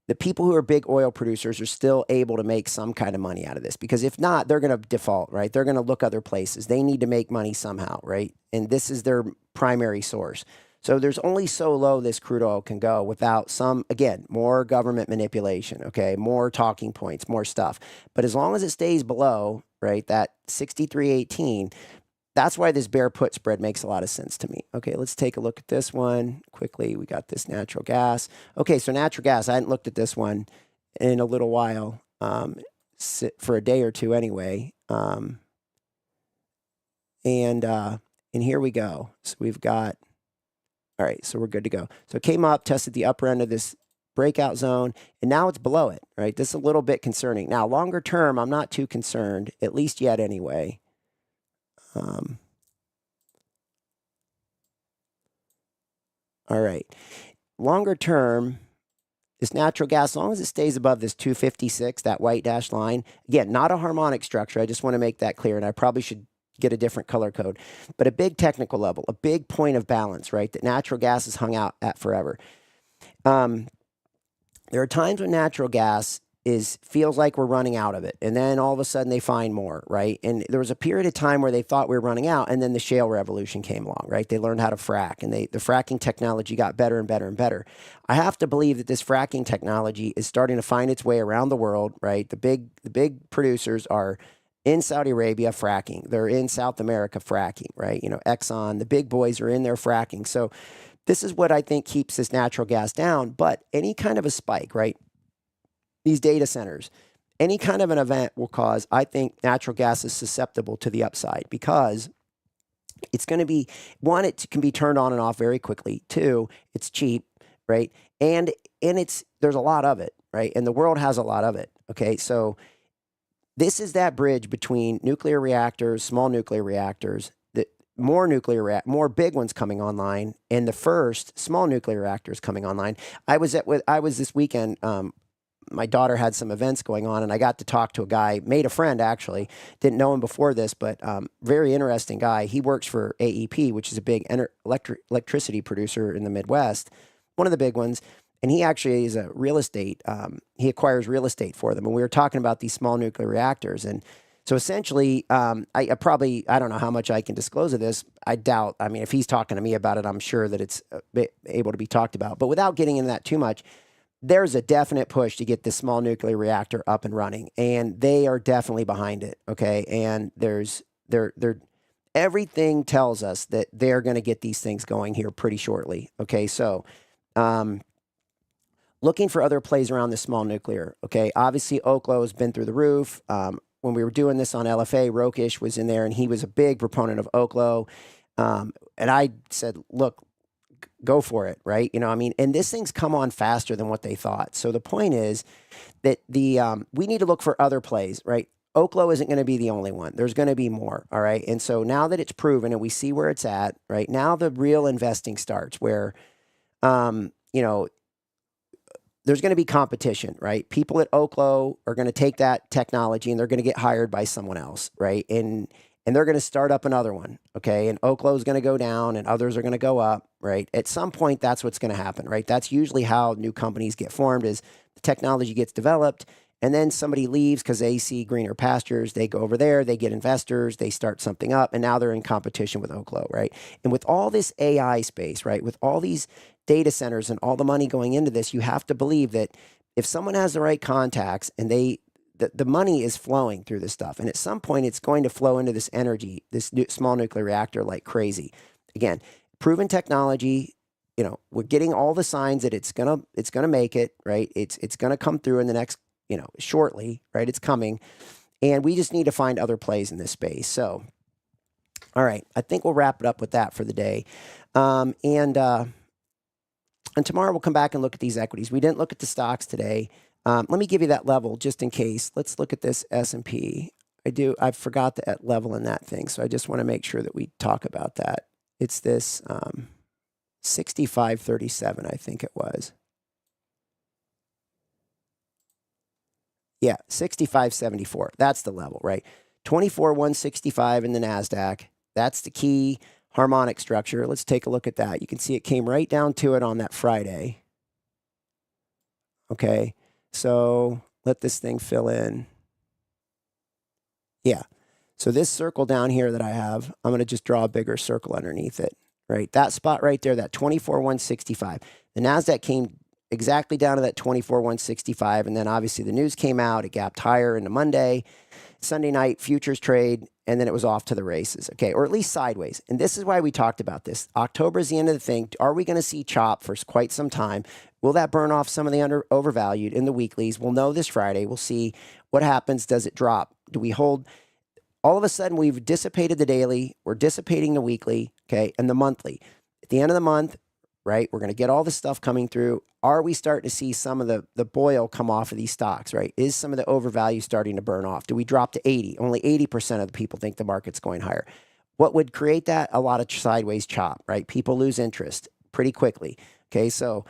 Speaker 1: the people who are big oil producers are still able to make some kind of money out of this, because if not, they're going to default, right? They're going to look other places. They need to make money somehow, right? And this is their primary source. So there's only so low this crude oil can go without some, again, more government manipulation, okay, more talking points, more stuff. But as long as it stays below, right, that 63.18, that's why this bear put spread makes a lot of sense to me. Okay, let's take a look at this one quickly. We got this natural gas. Okay, so natural gas, I hadn't looked at this one in a little while, for a day or two anyway. And here we go. So we've got, all right, so we're good to go. So it came up, tested the upper end of this breakout zone, and now it's below it, right? This is a little bit concerning. Now, longer term, I'm not too concerned, at least yet anyway. All right. Longer term, this natural gas, as long as it stays above this 256, that white dashed line, again, not a harmonic structure. I just want to make that clear, and I probably should get a different color code, but a big technical level, a big point of balance, right, that natural gas is hung out at forever. There are times when natural gas feels like we're running out of it, and then all of a sudden they find more, right? And there was a period of time where they thought we were running out, and then the shale revolution came along, right? They learned how to frack, and the fracking technology got better and better and better. I have to believe that this fracking technology is starting to find its way around the world, right? The big producers are in Saudi Arabia fracking. They're in South America fracking, right? You know, Exxon, the big boys are in there fracking. So this is what I think keeps this natural gas down. But any kind of a spike, right? These data centers, any kind of an event will cause, I think natural gas is susceptible to the upside, because it's going to be, one, it can be turned on and off very quickly. Two, it's cheap, right? And there's a lot of it, right? And the world has a lot of it. Okay. So this is that bridge between nuclear reactors, small nuclear reactors, more big ones coming online, and the first small nuclear reactors coming online. I was this weekend, my daughter had some events going on, and I got to talk to a guy, made a friend actually, didn't know him before this, but very interesting guy. He works for AEP, which is a big electricity producer in the Midwest, one of the big ones. And he actually is a real estate, he acquires real estate for them. And we were talking about these small nuclear reactors. And so essentially, I don't know how much I can disclose of this. I doubt, I mean, if he's talking to me about it, I'm sure that it's able to be talked about. But without getting into that too much, there's a definite push to get this small nuclear reactor up and running. And they are definitely behind it, okay? And everything tells us that they're going to get these things going here pretty shortly, okay? So, looking for other plays around this small nuclear, okay? Obviously, Oklo has been through the roof. When we were doing this on LFA, Rokish was in there, and he was a big proponent of Oklo. And I said, look, go for it, right? You know, I mean, and this thing's come on faster than what they thought. So the point is that we need to look for other plays, right? Oklo isn't going to be the only one. There's going to be more, all right? And so now that it's proven and we see where it's at, right, now the real investing starts where, you know, there's going to be competition, right? People at Oklo are going to take that technology and they're going to get hired by someone else, right? And they're going to start up another one, okay? And Oklo is going to go down and others are going to go up, right? At some point, that's what's going to happen, right? That's usually how new companies get formed, is the technology gets developed and then somebody leaves because they see greener pastures. They go over there, they get investors, they start something up, and now they're in competition with Oklo, right? And with all this AI space, right, with all these data centers and all the money going into this, you have to believe that if someone has the right contacts and the money is flowing through this stuff, and at some point it's going to flow into this energy, this small nuclear reactor like crazy. Again, proven technology, you know, we're getting all the signs that it's gonna make it, right? It's gonna come through in the next, you know, shortly, right? It's coming, and we just need to find other plays in this space. So, all right, I think we'll wrap it up with that for the day, and tomorrow we'll come back and look at these equities. We didn't look at the stocks today. Let me give you that level just in case. Let's look at this S&P. I forgot the level in that thing, so I just want to make sure that we talk about that. It's this 65.37, I think it was. Yeah, 65.74. That's the level, right? 24,165 in the NASDAQ. That's the key harmonic structure. Let's take a look at that. You can see it came right down to it on that Friday. Okay. So let this thing fill in. Yeah. So this circle down here that I have, I'm going to just draw a bigger circle underneath it, right? That spot right there, that 24,165. The NASDAQ came exactly down to that 24,165. And then obviously the news came out. It gapped higher into Monday, Sunday night futures trade, and then it was off to the races, okay? Or at least sideways. And this is why we talked about this. October is the end of the thing. Are we going to see chop for quite some time? Will that burn off some of the overvalued in the weeklies? We'll know this Friday. We'll see what happens. Does it drop? Do we hold? All of a sudden, we've dissipated the daily. We're dissipating the weekly, okay, and the monthly. At the end of the month, right, we're going to get all this stuff coming through. Are we starting to see some of the boil come off of these stocks, right? Is some of the overvalue starting to burn off? Do we drop to 80? Only 80% of the people think the market's going higher. What would create that? A lot of sideways chop, right? People lose interest pretty quickly, okay? So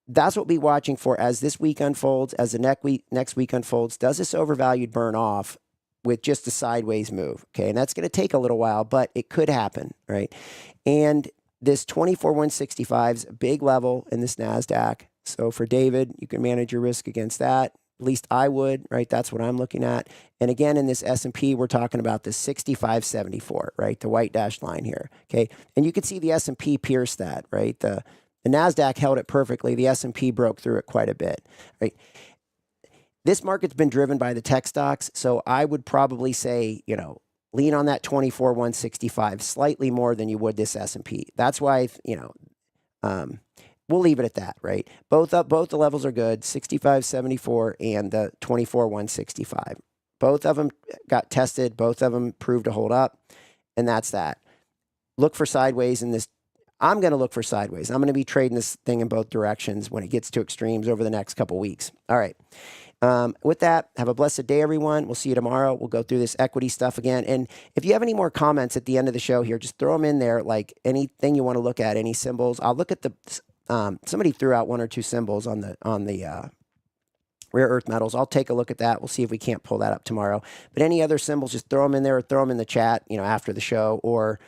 Speaker 1: that's what we'll be watching for as this week unfolds, as the next week unfolds. Does this overvalued burn off with just a sideways move? Okay, and that's going to take a little while, but it could happen, right? And this 24,165 is a big level in this NASDAQ. So for David, you can manage your risk against that. At least I would, right? That's what I'm looking at. And again, in this S&P, we're talking about the 6574, right? The white dashed line here, okay? And you can see the S&P pierced that, right? The NASDAQ held it perfectly. The S&P broke through it quite a bit, right? This market's been driven by the tech stocks, so I would probably say, lean on that 24,165 slightly more than you would this S&P. That's why, we'll leave it at that, right? Both the levels are good, 65.74 and the 24,165. Both of them got tested. Both of them proved to hold up, and that's that. Look for sideways in this. I'm going to look for sideways. I'm going to be trading this thing in both directions when it gets to extremes over the next couple weeks. All right. With that, have a blessed day, everyone. We'll see you tomorrow. We'll go through this equity stuff again. And if you have any more comments at the end of the show here, just throw them in there, like anything you want to look at, any symbols. I'll look at somebody threw out one or two symbols on the rare earth metals. I'll take a look at that. We'll see if we can't pull that up tomorrow. But any other symbols, just throw them in there or throw them in the chat, after the show, or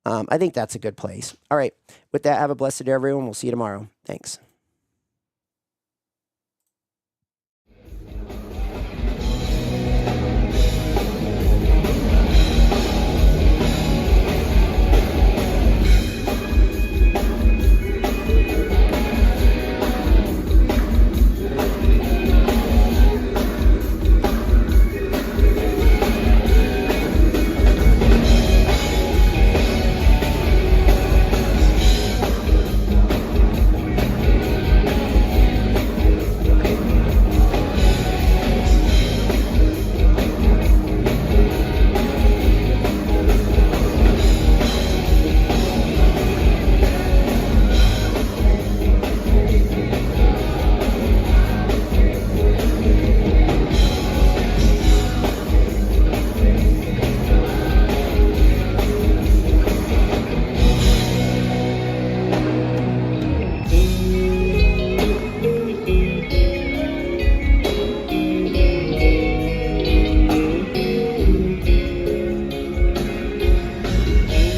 Speaker 1: I think that's a good place. All right. With that, have a blessed day, everyone. We'll see you tomorrow. Thanks.